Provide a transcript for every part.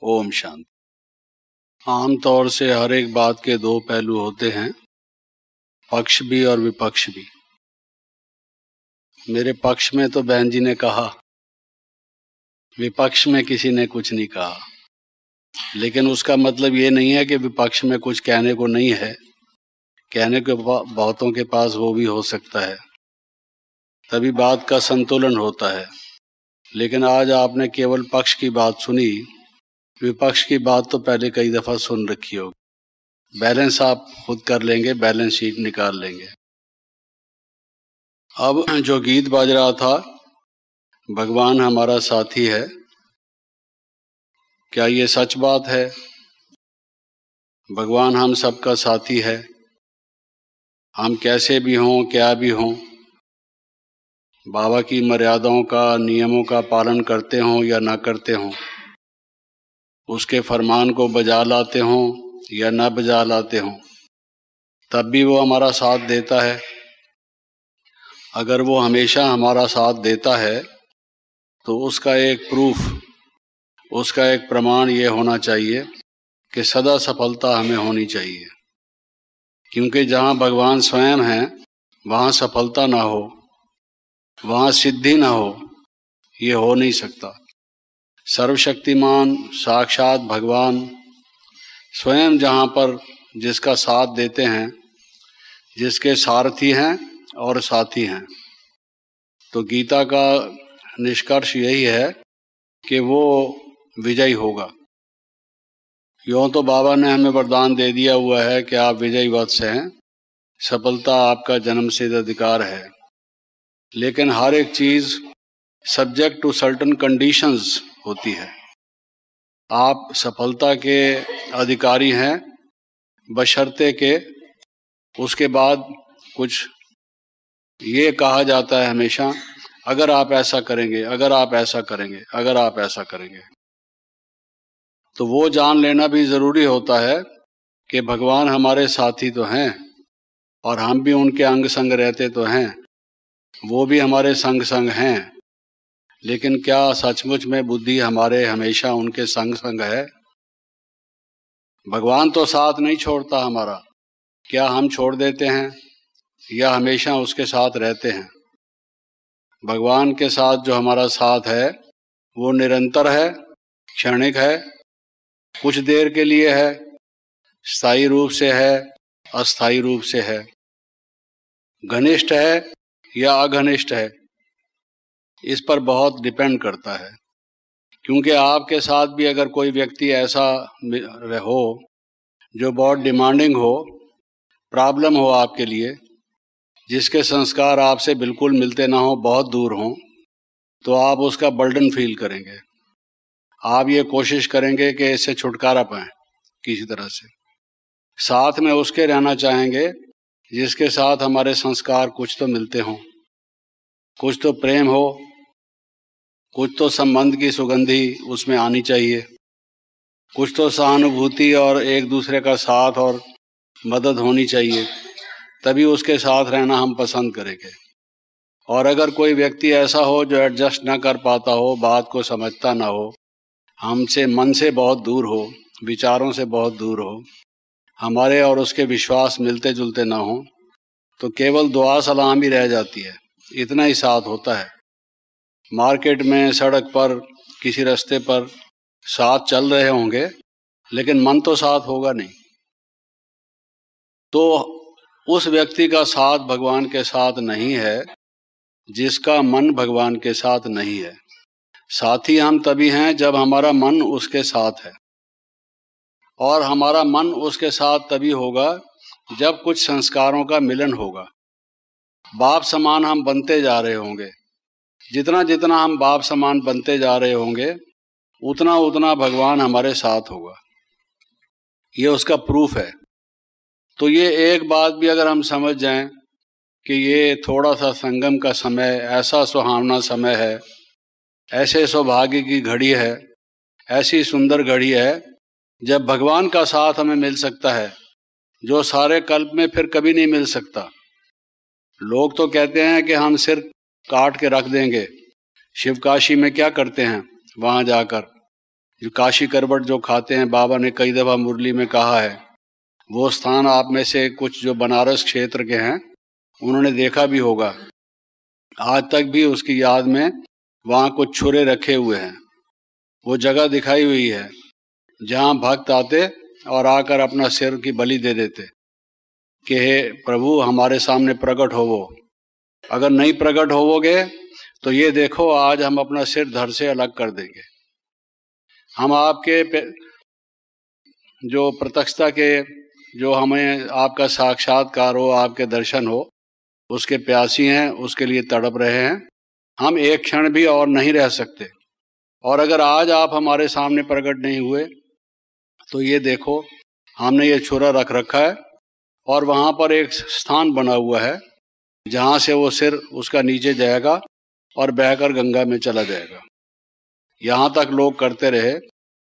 ओम शांति। आम तौर से हर एक बात के दो पहलू होते हैं, पक्ष भी और विपक्ष भी। मेरे पक्ष में तो बहन जी ने कहा, विपक्ष में किसी ने कुछ नहीं कहा, लेकिन उसका मतलब ये नहीं है कि विपक्ष में कुछ कहने को नहीं है। कहने के बहुतों के पास वो भी हो सकता है, तभी बात का संतुलन होता है। लेकिन आज आपने केवल पक्ष की बात सुनी, विपक्ष की बात तो पहले कई दफा सुन रखी होगी। बैलेंस आप खुद कर लेंगे, बैलेंस शीट निकाल लेंगे। अब जो गीत बज रहा था, भगवान हमारा साथी है, क्या ये सच बात है? भगवान हम सबका साथी है। हम कैसे भी हों, क्या भी हों, बाबा की मर्यादाओं का, नियमों का पालन करते हों या ना करते हों, उसके फरमान को बजा लाते हों या ना बजा लाते हों, तब भी वो हमारा साथ देता है। अगर वो हमेशा हमारा साथ देता है तो उसका एक प्रूफ, उसका एक प्रमाण ये होना चाहिए कि सदा सफलता हमें होनी चाहिए। क्योंकि जहाँ भगवान स्वयं हैं वहाँ सफलता ना हो, वहाँ सिद्धि ना हो, ये हो नहीं सकता। सर्वशक्तिमान साक्षात भगवान स्वयं जहाँ पर जिसका साथ देते हैं, जिसके सारथी हैं और साथी हैं, तो गीता का निष्कर्ष यही है कि वो विजयी होगा। यूँ तो बाबा ने हमें वरदान दे दिया हुआ है कि आप विजयी वत्स हैं, सफलता आपका जन्मसिद्ध अधिकार है। लेकिन हर एक चीज सब्जेक्ट टू सर्टेन कंडीशंस होती है। आप सफलता के अधिकारी हैं बशर्ते के उसके बाद कुछ ये कहा जाता है हमेशा, अगर आप ऐसा करेंगे, अगर आप ऐसा करेंगे, अगर आप ऐसा करेंगे। तो वो जान लेना भी जरूरी होता है कि भगवान हमारे साथी तो हैं और हम भी उनके अंग संग रहते तो हैं, वो भी हमारे संग संग हैं। लेकिन क्या सचमुच में बुद्धि हमारे हमेशा उनके संग संग है? भगवान तो साथ नहीं छोड़ता हमारा, क्या हम छोड़ देते हैं या हमेशा उसके साथ रहते हैं? भगवान के साथ जो हमारा साथ है वो निरंतर है, क्षणिक है, कुछ देर के लिए है, स्थायी रूप से है, अस्थायी रूप से है, घनिष्ठ है या अघनिष्ठ है, इस पर बहुत डिपेंड करता है। क्योंकि आपके साथ भी अगर कोई व्यक्ति ऐसा हो जो बहुत डिमांडिंग हो, प्रॉब्लम हो आपके लिए, जिसके संस्कार आपसे बिल्कुल मिलते ना हो, बहुत दूर हों, तो आप उसका बर्डन फील करेंगे। आप ये कोशिश करेंगे कि इससे छुटकारा पाएं किसी तरह से। साथ में उसके रहना चाहेंगे जिसके साथ हमारे संस्कार कुछ तो मिलते हों, कुछ तो प्रेम हो, कुछ तो संबंध की सुगंधी उसमें आनी चाहिए, कुछ तो सहानुभूति और एक दूसरे का साथ और मदद होनी चाहिए, तभी उसके साथ रहना हम पसंद करेंगे। और अगर कोई व्यक्ति ऐसा हो जो एडजस्ट ना कर पाता हो, बात को समझता ना हो, हमसे मन से बहुत दूर हो, विचारों से बहुत दूर हो, हमारे और उसके विश्वास मिलते जुलते ना हो, तो केवल दुआ सलाम ही रह जाती है। इतना ही साथ होता है। मार्केट में, सड़क पर, किसी रास्ते पर साथ चल रहे होंगे, लेकिन मन तो साथ होगा नहीं। तो उस व्यक्ति का साथ भगवान के साथ नहीं है जिसका मन भगवान के साथ नहीं है। साथी हम तभी हैं जब हमारा मन उसके साथ है, और हमारा मन उसके साथ तभी होगा जब कुछ संस्कारों का मिलन होगा। बाप समान हम बनते जा रहे होंगे, जितना जितना हम बाप समान बनते जा रहे होंगे, उतना उतना भगवान हमारे साथ होगा। ये उसका प्रूफ है। तो ये एक बात भी अगर हम समझ जाएं कि ये थोड़ा सा संगम का समय ऐसा सुहावना समय है, ऐसे सौभाग्य की घड़ी है, ऐसी सुंदर घड़ी है जब भगवान का साथ हमें मिल सकता है, जो सारे कल्प में फिर कभी नहीं मिल सकता। लोग तो कहते हैं कि हम सिर काट के रख देंगे। शिवकाशी में क्या करते हैं वहां जाकर? जो काशी करवट जो खाते हैं, बाबा ने कई दफा मुरली में कहा है, वो स्थान आप में से कुछ जो बनारस क्षेत्र के हैं उन्होंने देखा भी होगा। आज तक भी उसकी याद में वहाँ कुछ छुरे रखे हुए हैं। वो जगह दिखाई हुई है जहाँ भक्त आते और आकर अपना सिर की बलि दे देते कि हे प्रभु हमारे सामने प्रकट होवो। अगर नहीं प्रकट होवोगे तो ये देखो आज हम अपना सिर धड़ से अलग कर देंगे। हम आपके जो प्रत्यक्षता के, जो हमें आपका साक्षात्कार हो, आपके दर्शन हो, उसके प्यासी हैं, उसके लिए तड़प रहे हैं। हम एक क्षण भी और नहीं रह सकते। और अगर आज आप हमारे सामने प्रकट नहीं हुए तो ये देखो हमने ये छुरा रख रखा है और वहाँ पर एक स्थान बना हुआ है जहाँ से वो सिर उसका नीचे जाएगा और बहकर गंगा में चला जाएगा। यहाँ तक लोग करते रहे,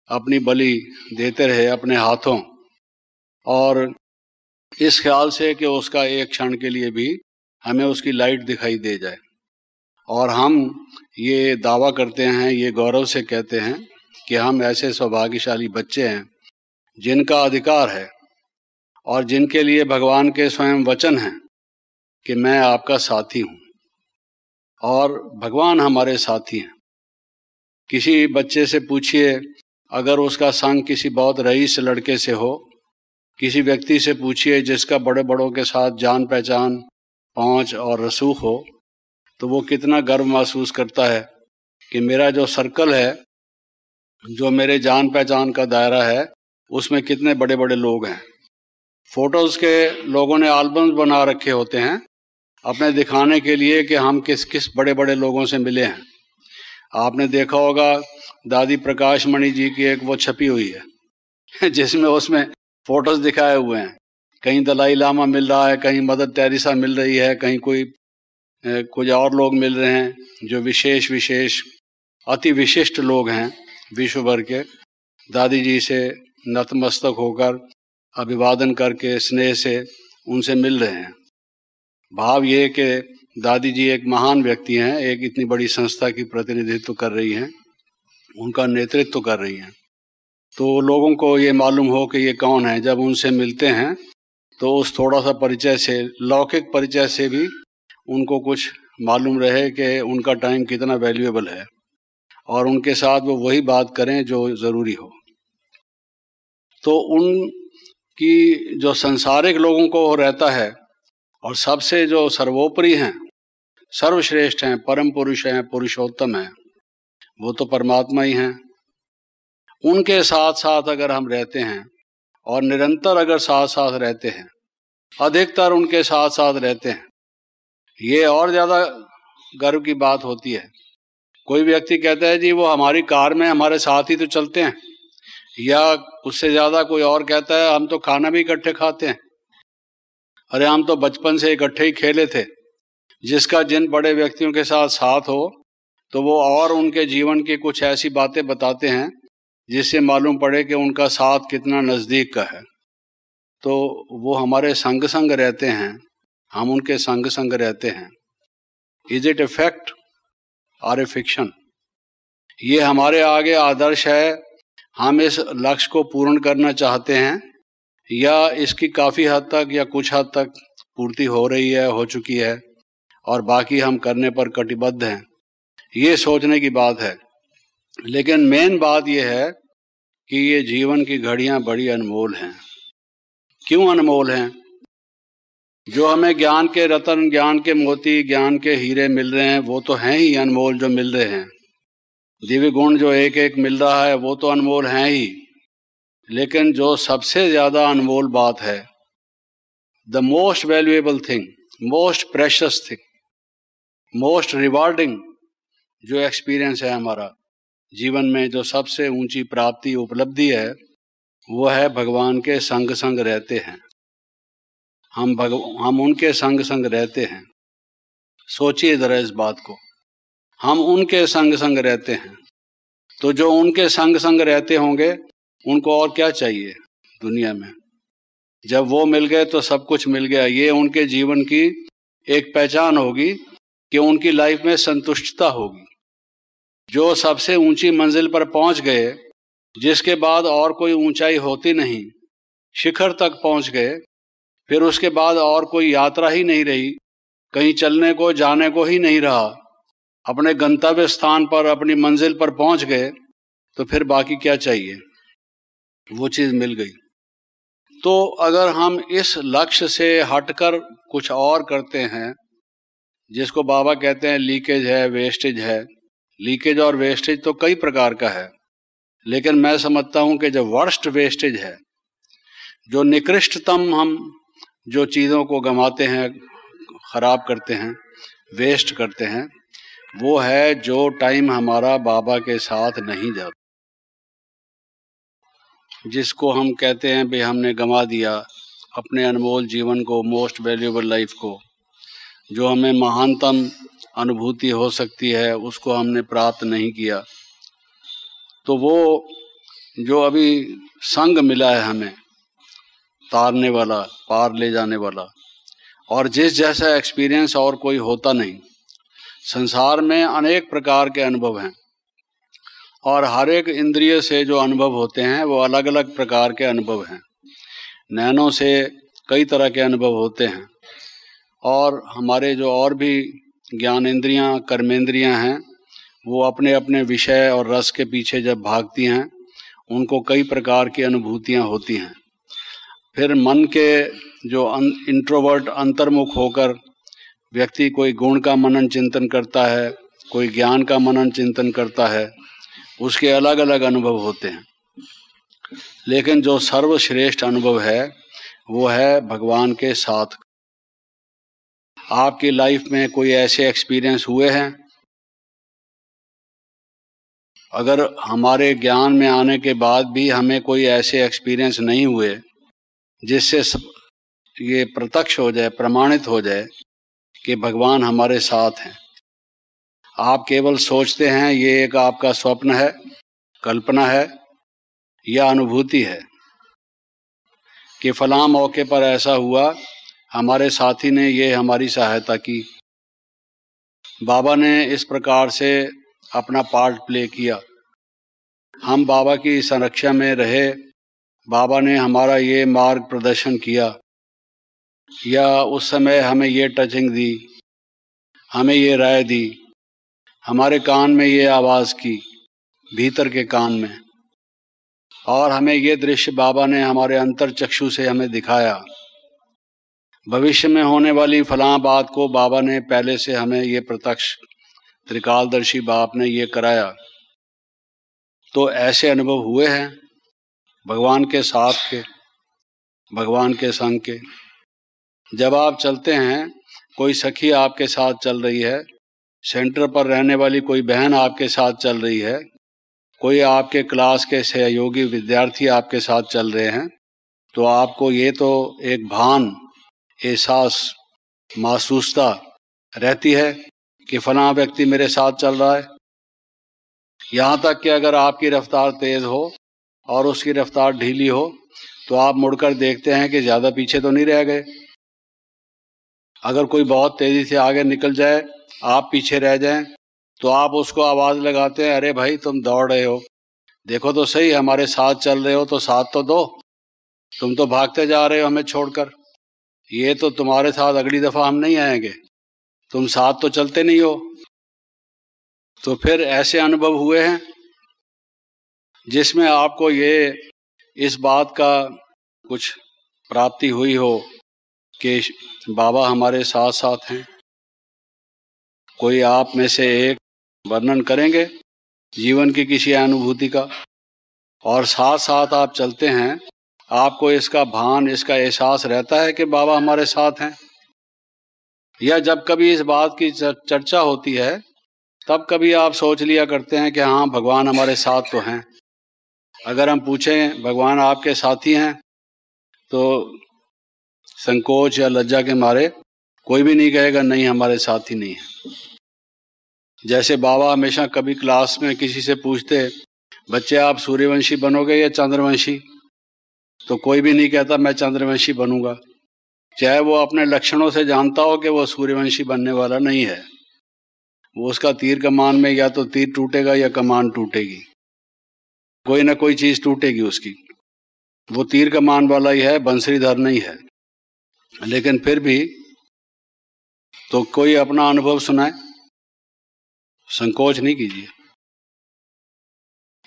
अपनी बलि देते रहे अपने हाथों, और इस ख्याल से कि उसका एक क्षण के लिए भी हमें उसकी लाइट दिखाई दे जाए। और हम ये दावा करते हैं, ये गौरव से कहते हैं कि हम ऐसे सौभाग्यशाली बच्चे हैं जिनका अधिकार है और जिनके लिए भगवान के स्वयं वचन हैं कि मैं आपका साथी हूँ और भगवान हमारे साथी हैं। किसी बच्चे से पूछिए, अगर उसका संग किसी बहुत रईस लड़के से हो, किसी व्यक्ति से पूछिए जिसका बड़े बड़ों के साथ जान पहचान, पहुँच और रसूख हो, तो वो कितना गर्व महसूस करता है कि मेरा जो सर्कल है, जो मेरे जान पहचान का दायरा है, उसमें कितने बड़े बड़े लोग हैं। फोटोज के लोगों ने एल्बम्स बना रखे होते हैं अपने दिखाने के लिए कि हम किस किस बड़े बड़े लोगों से मिले हैं। आपने देखा होगा दादी प्रकाश मणि जी की एक वो छपी हुई है जिसमें उसमें फोटोज दिखाए हुए हैं। कहीं दलाई लामा मिल रहा है, कहीं मदर टेरेसा मिल रही है, कहीं कुछ और लोग मिल रहे हैं जो विशेष विशेष अति विशिष्ट लोग हैं विश्व भर के। दादी जी से नतमस्तक होकर अभिवादन करके स्नेह से उनसे मिल रहे हैं। भाव ये कि दादी जी एक महान व्यक्ति हैं, एक इतनी बड़ी संस्था की प्रतिनिधित्व कर रही हैं, उनका नेतृत्व कर रही हैं, तो लोगों को ये मालूम हो कि ये कौन है। जब उनसे मिलते हैं तो उस थोड़ा सा परिचय से, लौकिक परिचय से भी उनको कुछ मालूम रहे कि उनका टाइम कितना वैल्यूएबल है और उनके साथ वो वही बात करें जो ज़रूरी हो। तो उनकी जो सांसारिक लोगों को रहता है और सबसे जो सर्वोपरि हैं, सर्वश्रेष्ठ हैं, परम पुरुष हैं, पुरुषोत्तम हैं, वो तो परमात्मा ही हैं। उनके साथ साथ अगर हम रहते हैं और निरंतर अगर साथ साथ रहते हैं, अधिकतर उनके साथ साथ रहते हैं, ये और ज़्यादा गर्व की बात होती है। कोई व्यक्ति कहता है जी वो हमारी कार में हमारे साथ ही तो चलते हैं, या उससे ज़्यादा कोई और कहता है हम तो खाना भी इकट्ठे खाते हैं, अरे हम तो बचपन से इकट्ठे ही खेले थे। जिसका जिन बड़े व्यक्तियों के साथ साथ हो तो वो और उनके जीवन की कुछ ऐसी बातें बताते हैं जिससे मालूम पड़े कि उनका साथ कितना नज़दीक का है। तो वो हमारे संग संग रहते हैं, हम उनके संग संग रहते हैं। इज इट ए फैक्ट और ए फिक्शन? ये हमारे आगे आदर्श है, हम इस लक्ष्य को पूर्ण करना चाहते हैं या इसकी काफ़ी हद तक या कुछ हद तक पूर्ति हो रही है, हो चुकी है, और बाकी हम करने पर कटिबद्ध हैं। ये सोचने की बात है। लेकिन मेन बात यह है कि ये जीवन की घड़ियां बड़ी अनमोल हैं। क्यों अनमोल हैं? जो हमें ज्ञान के रतन, ज्ञान के मोती, ज्ञान के हीरे मिल रहे हैं वो तो हैं ही अनमोल जो मिल रहे हैं। दिव्य गुण जो एक एक मिल रहा है वो तो अनमोल हैं ही। लेकिन जो सबसे ज्यादा अनमोल बात है, the most valuable thing, most precious thing, most rewarding जो एक्सपीरियंस है हमारा जीवन में, जो सबसे ऊंची प्राप्ति उपलब्धि है, वो है भगवान के संग संग रहते हैं। हम उनके संग संग रहते हैं। सोचिए जरा इस बात को, हम उनके संग संग रहते हैं। तो जो उनके संग संग रहते होंगे उनको और क्या चाहिए दुनिया में? जब वो मिल गए तो सब कुछ मिल गया। ये उनके जीवन की एक पहचान होगी कि उनकी लाइफ में संतुष्टता होगी। जो सबसे ऊंची मंजिल पर पहुंच गए जिसके बाद और कोई ऊंचाई होती नहीं, शिखर तक पहुंच गए। फिर उसके बाद और कोई यात्रा ही नहीं रही, कहीं चलने को जाने को ही नहीं रहा, अपने गंतव्य स्थान पर अपनी मंजिल पर पहुंच गए, तो फिर बाकी क्या चाहिए? वो चीज मिल गई। तो अगर हम इस लक्ष्य से हटकर कुछ और करते हैं, जिसको बाबा कहते हैं लीकेज है, वेस्टेज है। लीकेज और वेस्टेज तो कई प्रकार का है, लेकिन मैं समझता हूं कि जो वर्स्ट वेस्टेज है, जो निकृष्टतम हम जो चीज़ों को गंवाते हैं, खराब करते हैं, वेस्ट करते हैं, वो है जो टाइम हमारा बाबा के साथ नहीं जाता, जिसको हम कहते हैं भाई हमने गंवा दिया अपने अनमोल जीवन को, मोस्ट वैल्यूएबल लाइफ को, जो हमें महानतम अनुभूति हो सकती है, उसको हमने प्राप्त नहीं किया। तो वो जो अभी संग मिला है हमें, तारने वाला, पार ले जाने वाला, और जिस जैसा एक्सपीरियंस और कोई होता नहीं। संसार में अनेक प्रकार के अनुभव हैं, और हर एक इंद्रिय से जो अनुभव होते हैं वो अलग अलग प्रकार के अनुभव हैं। नैनों से कई तरह के अनुभव होते हैं, और हमारे जो और भी ज्ञान इंद्रियां, कर्मेंद्रियां हैं, वो अपने अपने विषय और रस के पीछे जब भागती हैं, उनको कई प्रकार की अनुभूतियां होती हैं। फिर मन के जो इंट्रोवर्ट, अंतर्मुख होकर व्यक्ति कोई गुण का मनन चिंतन करता है, कोई ज्ञान का मनन चिंतन करता है, उसके अलग अलग अनुभव होते हैं। लेकिन जो सर्वश्रेष्ठ अनुभव है वो है भगवान के साथ। आपकी लाइफ में कोई ऐसे एक्सपीरियंस हुए हैं? अगर हमारे ज्ञान में आने के बाद भी हमें कोई ऐसे एक्सपीरियंस नहीं हुए जिससे ये प्रत्यक्ष हो जाए, प्रमाणित हो जाए कि भगवान हमारे साथ हैं, आप केवल सोचते हैं ये एक आपका स्वप्न है, कल्पना है, या अनुभूति है कि फलां मौके पर ऐसा हुआ, हमारे साथी ने ये हमारी सहायता की, बाबा ने इस प्रकार से अपना पार्ट प्ले किया, हम बाबा की संरक्षा में रहे, बाबा ने हमारा ये मार्ग प्रदर्शन किया, या उस समय हमें ये टचिंग दी, हमें ये राय दी, हमारे कान में ये आवाज़ की, भीतर के कान में, और हमें ये दृश्य बाबा ने हमारे अंतर चक्षु से हमें दिखाया। भविष्य में होने वाली फलां बात को बाबा ने पहले से हमें ये प्रत्यक्ष, त्रिकालदर्शी बाप ने ये कराया। तो ऐसे अनुभव हुए हैं भगवान के साथ के, भगवान के संग के। जब आप चलते हैं, कोई सखी आपके साथ चल रही है, सेंटर पर रहने वाली कोई बहन आपके साथ चल रही है, कोई आपके क्लास के सहयोगी विद्यार्थी आपके साथ चल रहे हैं, तो आपको ये तो एक भान, एहसास, महसूसता रहती है कि फलां व्यक्ति मेरे साथ चल रहा है। यहाँ तक कि अगर आपकी रफ्तार तेज हो और उसकी रफ्तार ढीली हो, तो आप मुड़कर देखते हैं कि ज़्यादा पीछे तो नहीं रह गए। अगर कोई बहुत तेजी से आगे निकल जाए, आप पीछे रह जाएं, तो आप उसको आवाज़ लगाते हैं, अरे भाई तुम दौड़ रहे हो, देखो तो सही, हमारे साथ चल रहे हो तो साथ तो दो, तुम तो भागते जा रहे हो हमें छोड़कर, ये तो तुम्हारे साथ अगली दफ़ा हम नहीं आएंगे, तुम साथ तो चलते नहीं हो। तो फिर ऐसे अनुभव हुए हैं जिसमें आपको ये इस बात का कुछ प्राप्ति हुई हो कि बाबा हमारे साथ साथ हैं। कोई आप में से एक वर्णन करेंगे जीवन की किसी अनुभूति का? और साथ साथ आप चलते हैं, आपको इसका भान, इसका एहसास रहता है कि बाबा हमारे साथ हैं? या जब कभी इस बात की चर्चा होती है, तब कभी आप सोच लिया करते हैं कि हाँ भगवान हमारे साथ तो हैं? अगर हम पूछें भगवान आपके साथी हैं, तो संकोच या लज्जा के मारे कोई भी नहीं कहेगा नहीं हमारे साथी नहीं है। जैसे बाबा हमेशा कभी क्लास में किसी से पूछते, बच्चे आप सूर्यवंशी बनोगे या चंद्रवंशी? तो कोई भी नहीं कहता मैं चंद्रवंशी बनूंगा, चाहे वो अपने लक्षणों से जानता हो कि वो सूर्यवंशी बनने वाला नहीं है। वो उसका तीर कमान में या तो तीर टूटेगा या कमान टूटेगी। कोई ना कोई चीज टूटेगी उसकी। वो तीर कमान वाला ही है, बंसरीधर नहीं है। लेकिन फिर भी तो कोई अपना अनुभव सुनाए, संकोच नहीं कीजिए।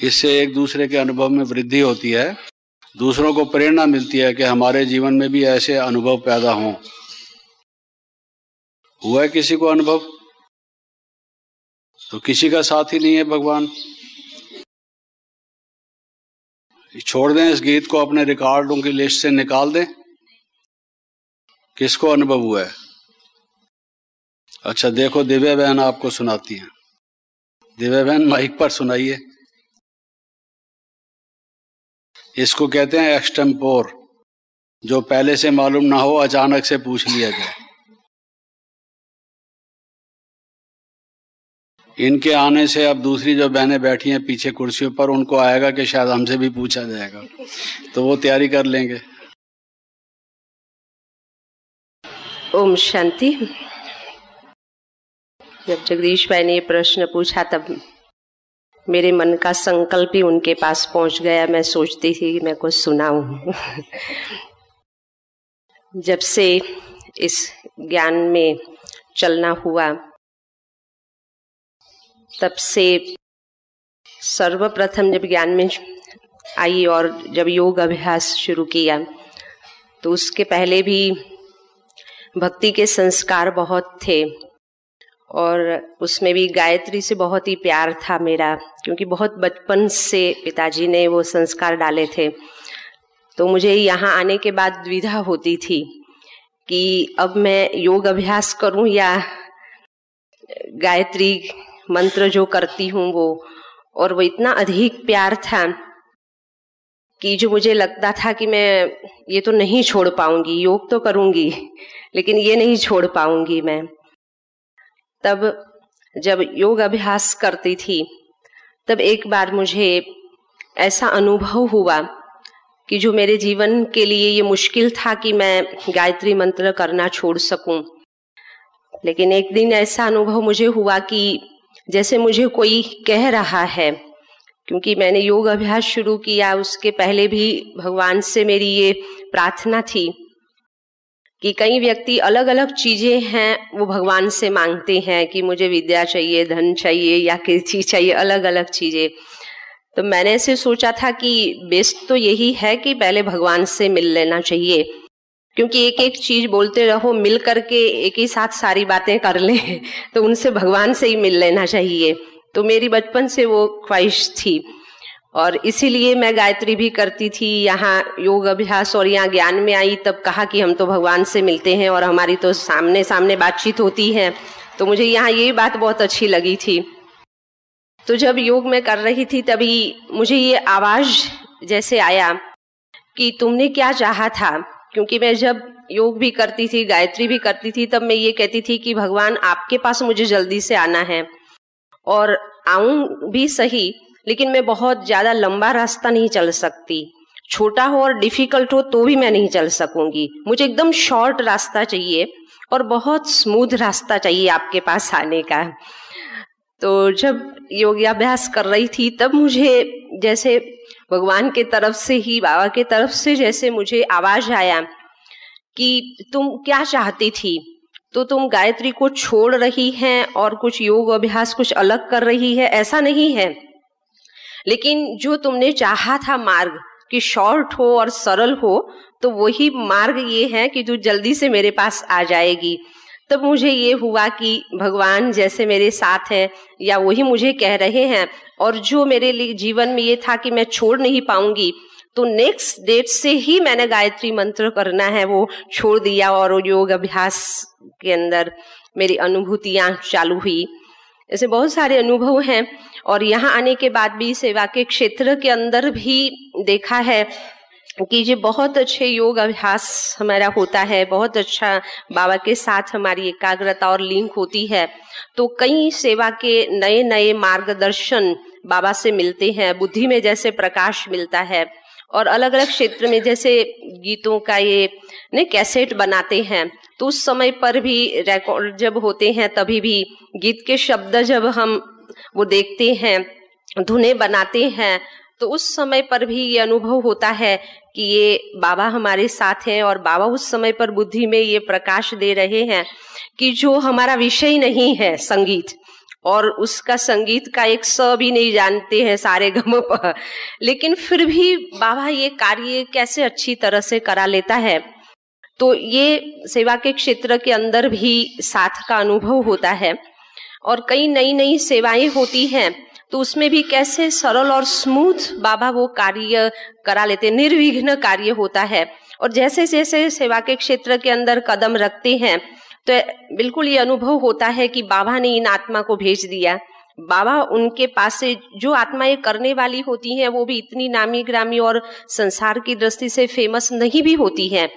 इससे एक दूसरे के अनुभव में वृद्धि होती है, दूसरों को प्रेरणा मिलती है कि हमारे जीवन में भी ऐसे अनुभव पैदा हों। हुआ है किसी को अनुभव? तो किसी का साथ ही नहीं है भगवान। छोड़ दें इस गीत को, अपने रिकॉर्डों की लिस्ट से निकाल दें। किसको अनुभव हुआ है? अच्छा देखो, दिव्या बहन आपको सुनाती हैं। दिव्या बहन माइक पर सुनाइए। इसको कहते हैं एक्सटेम्पोर, जो पहले से मालूम ना हो, अचानक से पूछ लिया जाए। इनके आने से अब दूसरी जो बहनें बैठी हैं पीछे कुर्सियों पर, उनको आएगा कि शायद हमसे भी पूछा जाएगा, तो वो तैयारी कर लेंगे। ओम शांति। जब जगदीश भाई ने ये प्रश्न पूछा तब मेरे मन का संकल्प ही उनके पास पहुंच गया। मैं सोचती थी कि मैं कुछ सुनाऊं। जब से इस ज्ञान में चलना हुआ तब से सर्वप्रथम जब ज्ञान में आई और जब योग अभ्यास शुरू किया तो उसके पहले भी भक्ति के संस्कार बहुत थे और उसमें भी गायत्री से बहुत ही प्यार था मेरा, क्योंकि बहुत बचपन से पिताजी ने वो संस्कार डाले थे। तो मुझे यहाँ आने के बाद द्विधा होती थी कि अब मैं योग अभ्यास करूं या गायत्री मंत्र जो करती हूँ वो। और वो इतना अधिक प्यार था कि जो मुझे लगता था कि मैं ये तो नहीं छोड़ पाऊंगी, योग तो करूंगी लेकिन ये नहीं छोड़ पाऊंगी मैं। तब जब योग अभ्यास करती थी तब एक बार मुझे ऐसा अनुभव हुआ कि जो मेरे जीवन के लिए ये मुश्किल था कि मैं गायत्री मंत्र करना छोड़ सकूं। लेकिन एक दिन ऐसा अनुभव मुझे हुआ कि जैसे मुझे कोई कह रहा है, क्योंकि मैंने योग अभ्यास शुरू किया उसके पहले भी भगवान से मेरी ये प्रार्थना थी कि कई व्यक्ति अलग अलग चीजें हैं वो भगवान से मांगते हैं कि मुझे विद्या चाहिए, धन चाहिए या कीर्ति चाहिए, अलग अलग चीजें। तो मैंने ऐसे सोचा था कि बेस्ट तो यही है कि पहले भगवान से मिल लेना चाहिए, क्योंकि एक एक चीज बोलते रहो, मिल करके एक ही साथ सारी बातें कर ले तो उनसे भगवान से ही मिल लेना चाहिए। तो मेरी बचपन से वो ख्वाहिश थी और इसीलिए मैं गायत्री भी करती थी। यहाँ योग अभ्यास और यहाँ ज्ञान में आई तब कहा कि हम तो भगवान से मिलते हैं और हमारी तो सामने सामने बातचीत होती है। तो मुझे यहाँ ये बात बहुत अच्छी लगी थी। तो जब योग में कर रही थी तभी मुझे ये आवाज जैसे आया कि तुमने क्या चाहा था, क्योंकि मैं जब योग भी करती थी, गायत्री भी करती थी, तब मैं ये कहती थी कि भगवान आपके पास मुझे जल्दी से आना है और आऊं भी सही, लेकिन मैं बहुत ज्यादा लंबा रास्ता नहीं चल सकती। छोटा हो और डिफिकल्ट हो तो भी मैं नहीं चल सकूंगी। मुझे एकदम शॉर्ट रास्ता चाहिए और बहुत स्मूथ रास्ता चाहिए आपके पास आने का। तो जब योगाभ्यास कर रही थी तब मुझे जैसे भगवान के तरफ से ही, बाबा के तरफ से जैसे मुझे आवाज आया कि तुम क्या चाहती थी, तो तुम गायत्री को छोड़ रही हैं और कुछ योग अभ्यास कुछ अलग कर रही है, ऐसा नहीं है। लेकिन जो तुमने चाहा था मार्ग कि शॉर्ट हो और सरल हो, तो वही मार्ग ये है कि तू जल्दी से मेरे पास आ जाएगी। तब मुझे ये हुआ कि भगवान जैसे मेरे साथ हैं या वही मुझे कह रहे हैं। और जो मेरे लिए जीवन में ये था कि मैं छोड़ नहीं पाऊंगी, तो नेक्स्ट डेट से ही मैंने गायत्री मंत्र करना है वो छोड़ दिया और योग अभ्यास के अंदर मेरी अनुभूतियां चालू हुई। ऐसे बहुत सारे अनुभव हैं और यहाँ आने के बाद भी सेवा के क्षेत्र के अंदर भी देखा है कि ये बहुत अच्छे योग अभ्यास हमारा होता है, बहुत अच्छा बाबा के साथ हमारी एकाग्रता और लिंक होती है। तो कई सेवा के नए नए मार्गदर्शन बाबा से मिलते हैं, बुद्धि में जैसे प्रकाश मिलता है और अलग अलग क्षेत्र में जैसे गीतों का ये ने कैसेट बनाते हैं, तो उस समय पर भी रिकॉर्ड जब होते हैं तभी भी गीत के शब्द जब हम वो देखते हैं, धुनें बनाते हैं, तो उस समय पर भी ये अनुभव होता है कि ये बाबा हमारे साथ हैं और बाबा उस समय पर बुद्धि में ये प्रकाश दे रहे हैं कि जो हमारा विषय नहीं है संगीत, और उसका संगीत का एक स भी नहीं जानते हैं सारे गम पर, लेकिन फिर भी बाबा ये कार्य कैसे अच्छी तरह से करा लेता है। तो ये सेवा के क्षेत्र के अंदर भी साथ का अनुभव होता है और कई नई नई सेवाएं होती हैं, तो उसमें भी कैसे सरल और स्मूथ बाबा वो कार्य करा लेते, निर्विघ्न कार्य होता है। और जैसे जैसे सेवा के क्षेत्र के अंदर कदम रखते हैं तो बिल्कुल ये अनुभव होता है कि बाबा ने इन आत्मा को भेज दिया। बाबा उनके पास से जो आत्माएं करने वाली होती हैं वो भी इतनी नामी ग्रामी और संसार की दृष्टि से फेमस नहीं भी होती हैं,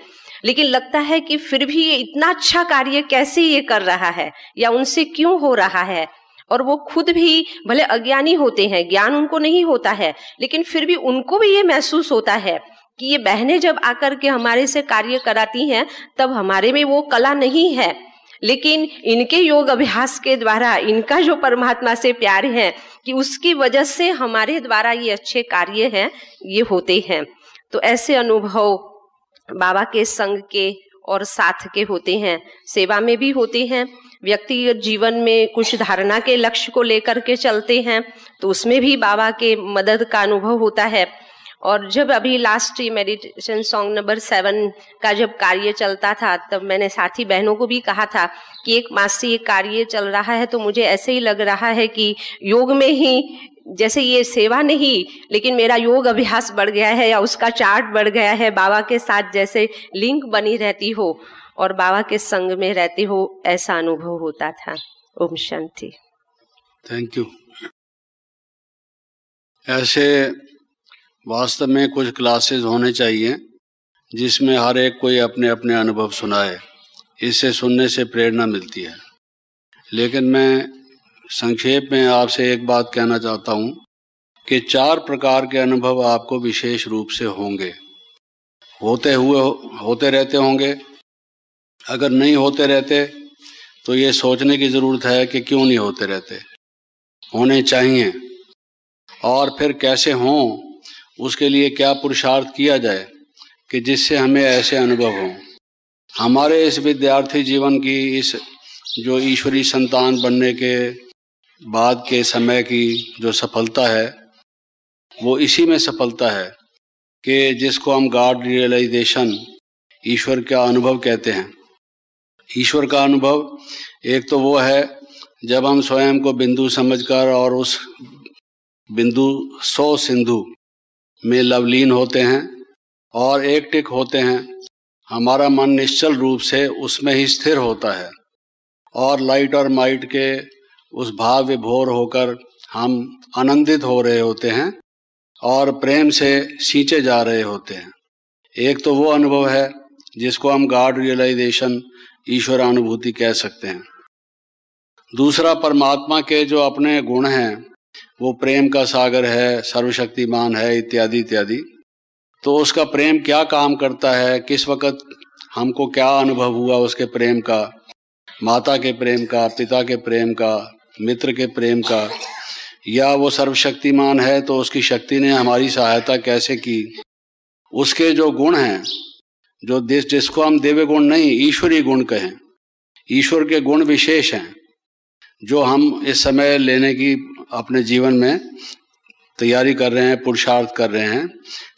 लेकिन लगता है कि फिर भी ये इतना अच्छा कार्य कैसे ये कर रहा है या उनसे क्यों हो रहा है। और वो खुद भी भले अज्ञानी होते हैं, ज्ञान उनको नहीं होता है, लेकिन फिर भी उनको भी ये महसूस होता है कि ये बहनें जब आकर के हमारे से कार्य कराती हैं तब हमारे में वो कला नहीं है, लेकिन इनके योग अभ्यास के द्वारा इनका जो परमात्मा से प्यार है कि उसकी वजह से हमारे द्वारा ये अच्छे कार्य हैं ये होते हैं। तो ऐसे अनुभव बाबा के संग के और साथ के होते हैं, सेवा में भी होते हैं। व्यक्तिगत जीवन में कुछ धारणा के लक्ष्य को लेकर के चलते हैं तो उसमें भी बाबा के मदद का अनुभव होता है। और जब अभी लास्ट मेडिटेशन सॉन्ग नंबर 7 का जब कार्य चलता था तब मैंने साथी बहनों को भी कहा था कि एक मास से ये कार्य चल रहा है तो मुझे ऐसे ही लग रहा है कि योग में ही जैसे ये सेवा नहीं लेकिन मेरा योग अभ्यास बढ़ गया है या उसका चार्ट बढ़ गया है, बाबा के साथ जैसे लिंक बनी रहती हो और बाबा के संग में रहते हो, ऐसा अनुभव होता था। ओम शांति। Thank you. ऐसे वास्तव में कुछ क्लासेस होने चाहिए जिसमें हर एक कोई अपने अपने अनुभव सुनाए, इससे सुनने से प्रेरणा मिलती है। लेकिन मैं संक्षेप में आपसे एक बात कहना चाहता हूँ कि 4 प्रकार के अनुभव आपको विशेष रूप से होंगे, होते रहते होंगे। अगर नहीं होते रहते तो ये सोचने की ज़रूरत है कि क्यों नहीं होते रहते, होने चाहिए। और फिर कैसे हों, उसके लिए क्या पुरुषार्थ किया जाए कि जिससे हमें ऐसे अनुभव हों। हमारे इस विद्यार्थी जीवन की इस जो ईश्वरी संतान बनने के बाद के समय की जो सफलता है वो इसी में सफलता है कि जिसको हम गॉड रियलाइजेशन, ईश्वर का अनुभव कहते हैं। ईश्वर का अनुभव एक तो वो है जब हम स्वयं को बिंदु समझकर और उस बिंदु 100 सिंधु में लवलीन होते हैं और एक टिक होते हैं, हमारा मन निश्चल रूप से उसमें ही स्थिर होता है और लाइट और माइट के उस भाव विभोर होकर हम आनंदित हो रहे होते हैं और प्रेम से सींचे जा रहे होते हैं। एक तो वो अनुभव है जिसको हम गॉड रियलाइजेशन, ईश्वर अनुभूति कह सकते हैं। दूसरा, परमात्मा के जो अपने गुण हैं, वो प्रेम का सागर है, सर्वशक्तिमान है, इत्यादि इत्यादि। तो उसका प्रेम क्या काम करता है, किस वक़्त हमको क्या अनुभव हुआ उसके प्रेम का, माता के प्रेम का, पिता के प्रेम का, मित्र के प्रेम का, या वो सर्वशक्तिमान है तो उसकी शक्ति ने हमारी सहायता कैसे की। उसके जो गुण हैं, जो जिसको हम दिव्य गुण नहीं ईश्वरीय गुण कहें, ईश्वर के गुण विशेष हैं जो हम इस समय लेने की अपने जीवन में तैयारी कर रहे हैं, पुरुषार्थ कर रहे हैं,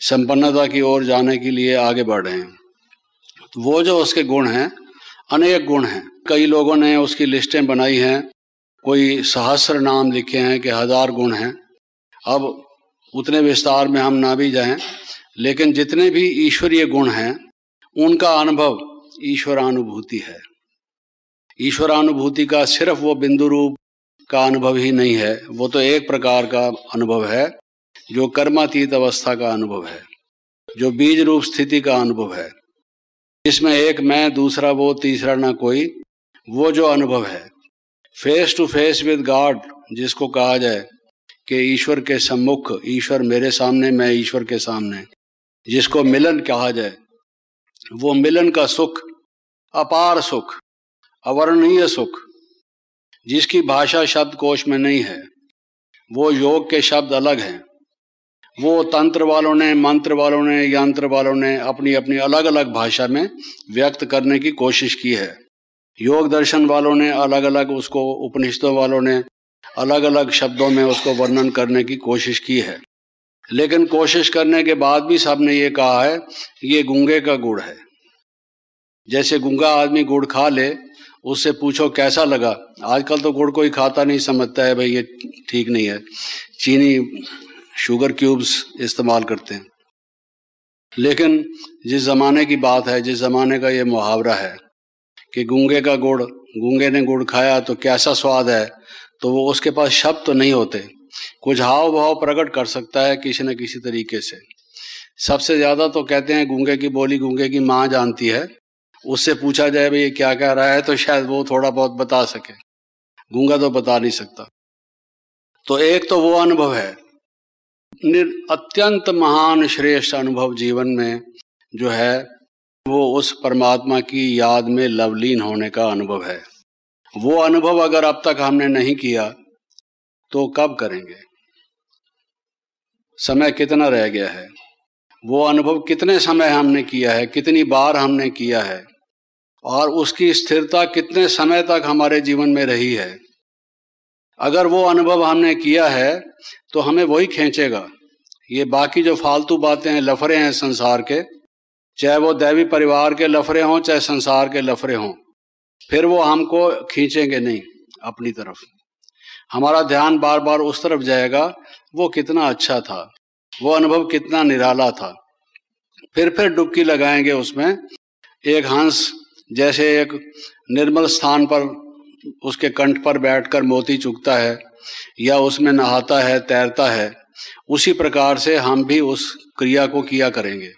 संपन्नता की ओर जाने के लिए आगे बढ़ रहे हैं। तो वो जो उसके गुण हैं, अनेक गुण हैं। कई लोगों ने उसकी लिस्टें बनाई हैं, कोई सहस्र नाम लिखे हैं कि 1000 गुण हैं। अब उतने विस्तार में हम ना भी जाएं, लेकिन जितने भी ईश्वरीय गुण हैं उनका अनुभव ईश्वरानुभूति है। ईश्वरानुभूति का सिर्फ वो बिंदु रूप का अनुभव ही नहीं है, वो तो एक प्रकार का अनुभव है जो कर्मातीत अवस्था का अनुभव है, जो बीज रूप स्थिति का अनुभव है, इसमें एक मैं, दूसरा वो, तीसरा ना कोई, वो जो अनुभव है face to face with God, जिसको कहा जाए कि ईश्वर के सम्मुख, ईश्वर मेरे सामने, मैं ईश्वर के सामने, जिसको मिलन कहा जाए, वो मिलन का सुख, अपार सुख, अवर्णनीय सुख, जिसकी भाषा शब्द कोश में नहीं है। वो योग के शब्द अलग हैं, वो तंत्र वालों ने, मंत्र वालों ने, यंत्र वालों ने अपनी अपनी अलग अलग भाषा में व्यक्त करने की कोशिश की है। योग दर्शन वालों ने अलग अलग उसको, उपनिषदों वालों ने अलग अलग शब्दों में उसको वर्णन करने की कोशिश की है। लेकिन कोशिश करने के बाद भी सबने ये कहा है ये गूंगे का गुड़ है। जैसे गूंगा आदमी गुड़ खा ले, उससे पूछो कैसा लगा। आजकल तो गुड़ कोई खाता नहीं, समझता है भाई ये ठीक नहीं है, चीनी शुगर क्यूब्स इस्तेमाल करते हैं। लेकिन जिस ज़माने की बात है, जिस ज़माने का ये मुहावरा है कि गूंगे का गुड़, गूंगे ने गुड़ खाया तो कैसा स्वाद है, तो वो उसके पास शब्द तो नहीं होते, कुछ हाव भाव प्रकट कर सकता है किसी न किसी तरीके से। सबसे ज़्यादा तो कहते हैं गूंगे की बोली गूंगे की माँ जानती है, उससे पूछा जाए भाई ये क्या कह रहा है तो शायद वो थोड़ा बहुत बता सके, गूंगा तो बता नहीं सकता। तो एक तो वो अनुभव है, अत्यंत महान श्रेष्ठ अनुभव जीवन में जो है वो उस परमात्मा की याद में लवलीन होने का अनुभव है। वो अनुभव अगर अब तक हमने नहीं किया तो कब करेंगे? समय कितना रह गया है? वो अनुभव कितने समय हमने किया है, कितनी बार हमने किया है, और उसकी स्थिरता कितने समय तक हमारे जीवन में रही है। अगर वो अनुभव हमने किया है तो हमें वही खींचेगा। ये बाकी जो फालतू बातें हैं, लफड़े हैं संसार के, चाहे वो दैवी परिवार के लफड़े हों चाहे संसार के लफड़े हों, फिर वो हमको खींचेंगे नहीं अपनी तरफ। हमारा ध्यान बार बार उस तरफ जाएगा, वो कितना अच्छा था, वो अनुभव कितना निराला था। फिर डुबकी लगाएंगे उसमें। एक हंस जैसे एक निर्मल स्थान पर उसके कंठ पर बैठकर मोती चुगता है या उसमें नहाता है, तैरता है, उसी प्रकार से हम भी उस क्रिया को किया करेंगे।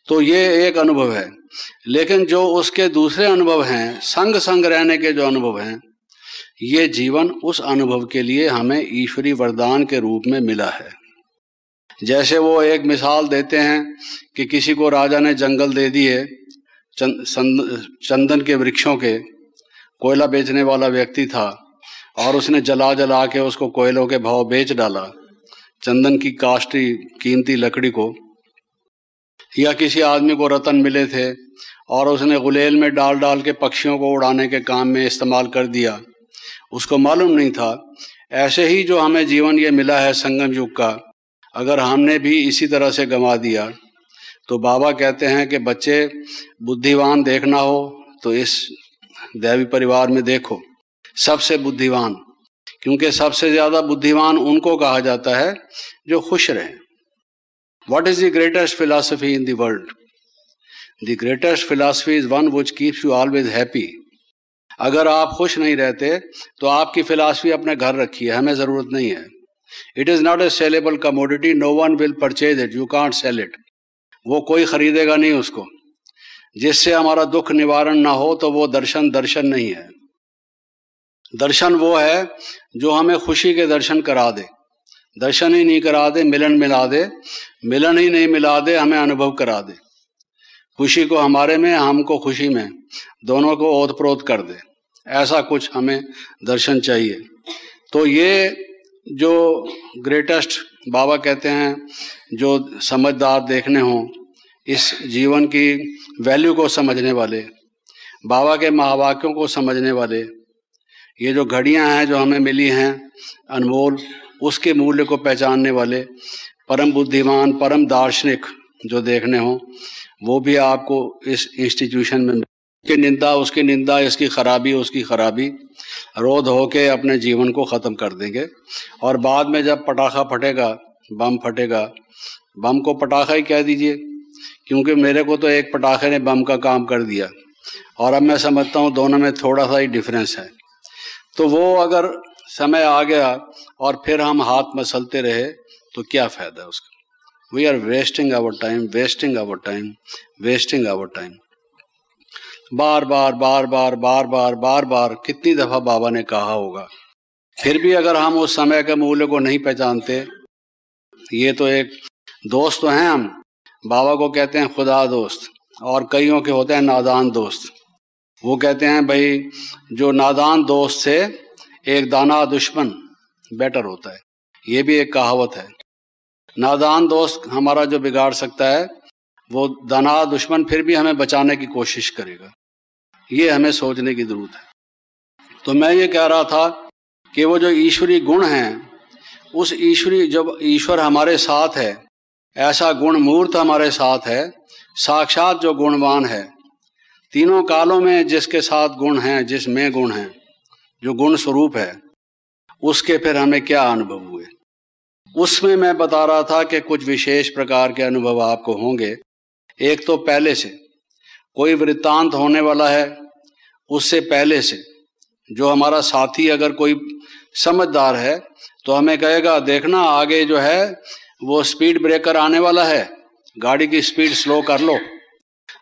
तो ये एक अनुभव है। लेकिन जो उसके दूसरे अनुभव हैं, संग संग रहने के जो अनुभव हैं, ये जीवन उस अनुभव के लिए हमें ईश्वरी वरदान के रूप में मिला है। जैसे वो एक मिसाल देते हैं कि किसी को राजा ने जंगल दे दिए चंदन के वृक्षों के, कोयला बेचने वाला व्यक्ति था और उसने जला जला के उसको कोयलों के भाव बेच डाला, चंदन की काष्ठी कीमती लकड़ी को। या किसी आदमी को रतन मिले थे और उसने गुलेल में डाल डाल के पक्षियों को उड़ाने के काम में इस्तेमाल कर दिया, उसको मालूम नहीं था। ऐसे ही जो हमें जीवन ये मिला है संगम युग का, अगर हमने भी इसी तरह से गंवा दिया तो बाबा कहते हैं कि बच्चे बुद्धिवान देखना हो तो इस दैवी परिवार में देखो, सबसे बुद्धिवान, क्योंकि सबसे ज्यादा बुद्धिमान उनको कहा जाता है जो खुश रहें। What is the greatest philosophy in the world? The greatest philosophy is one which keeps you always happy. अगर आप खुश नहीं रहते तो आपकी फिलॉसफी अपने घर रखिए, हमें जरूरत नहीं है। It is not a sellable commodity, no one will purchase it, you can't sell it. वो कोई खरीदेगा नहीं उसको। जिससे हमारा दुख निवारण ना हो तो वो दर्शन दर्शन नहीं है। दर्शन वो है जो हमें खुशी के दर्शन करा दे, दर्शन ही नहीं करा दे मिलन मिला दे, मिलन ही नहीं मिला दे हमें अनुभव करा दे, खुशी को हमारे में हमको खुशी में, दोनों को ओत प्रोत कर दे, ऐसा कुछ हमें दर्शन चाहिए। तो ये जो ग्रेटेस्ट बाबा कहते हैं, जो समझदार देखने हों, इस जीवन की वैल्यू को समझने वाले, बाबा के महावाक्यों को समझने वाले, ये जो घड़ियां हैं जो हमें मिली हैं अनमोल, उसके मूल्य को पहचानने वाले परम बुद्धिमान, परम दार्शनिक जो देखने हों, वो भी आपको इस इंस्टीट्यूशन में उसकी निंदा, इसकी खराबी, उसकी खराबी रोध होके अपने जीवन को ख़त्म कर देंगे। और बाद में जब पटाखा फटेगा, बम फटेगा, बम को पटाखा ही कह दीजिए, क्योंकि मेरे को तो एक पटाखे ने बम का काम कर दिया और अब मैं समझता हूँ दोनों में थोड़ा सा ही डिफरेंस है। तो वो अगर समय आ गया और फिर हम हाथ मसलते रहे तो क्या फ़ायदा है उसका? We are wasting our time, wasting our time, wasting our time. बार बार बार बार बार बार बार बार कितनी दफ़ा बाबा ने कहा होगा, फिर भी अगर हम उस समय के मूल्य को नहीं पहचानते। ये तो एक दोस्त तो हैं हम, बाबा को कहते हैं खुदा दोस्त, और कईयों के होते हैं नादान दोस्त। वो कहते हैं भाई जो नादान दोस्त से एक दाना दुश्मन बेटर होता है, ये भी एक कहावत है। नादान दोस्त हमारा जो बिगाड़ सकता है, वो दाना दुश्मन फिर भी हमें बचाने की कोशिश करेगा। ये हमें सोचने की जरूरत है। तो मैं ये कह रहा था कि वो जो ईश्वरीय गुण हैं, उस ईश्वरी जब ईश्वर हमारे साथ है, ऐसा गुण मूर्त हमारे साथ है, साक्षात जो गुणवान है, तीनों कालों में जिसके साथ गुण हैं, जिसमें गुण हैं, जो गुण स्वरूप है, उसके फिर हमें क्या अनुभव हुए। उसमें मैं बता रहा था कि कुछ विशेष प्रकार के अनुभव आपको होंगे। एक तो पहले से कोई वृत्तांत होने वाला है, उससे पहले से जो हमारा साथी अगर कोई समझदार है तो हमें कहेगा देखना आगे जो है वो स्पीड ब्रेकर आने वाला है, गाड़ी की स्पीड स्लो कर लो।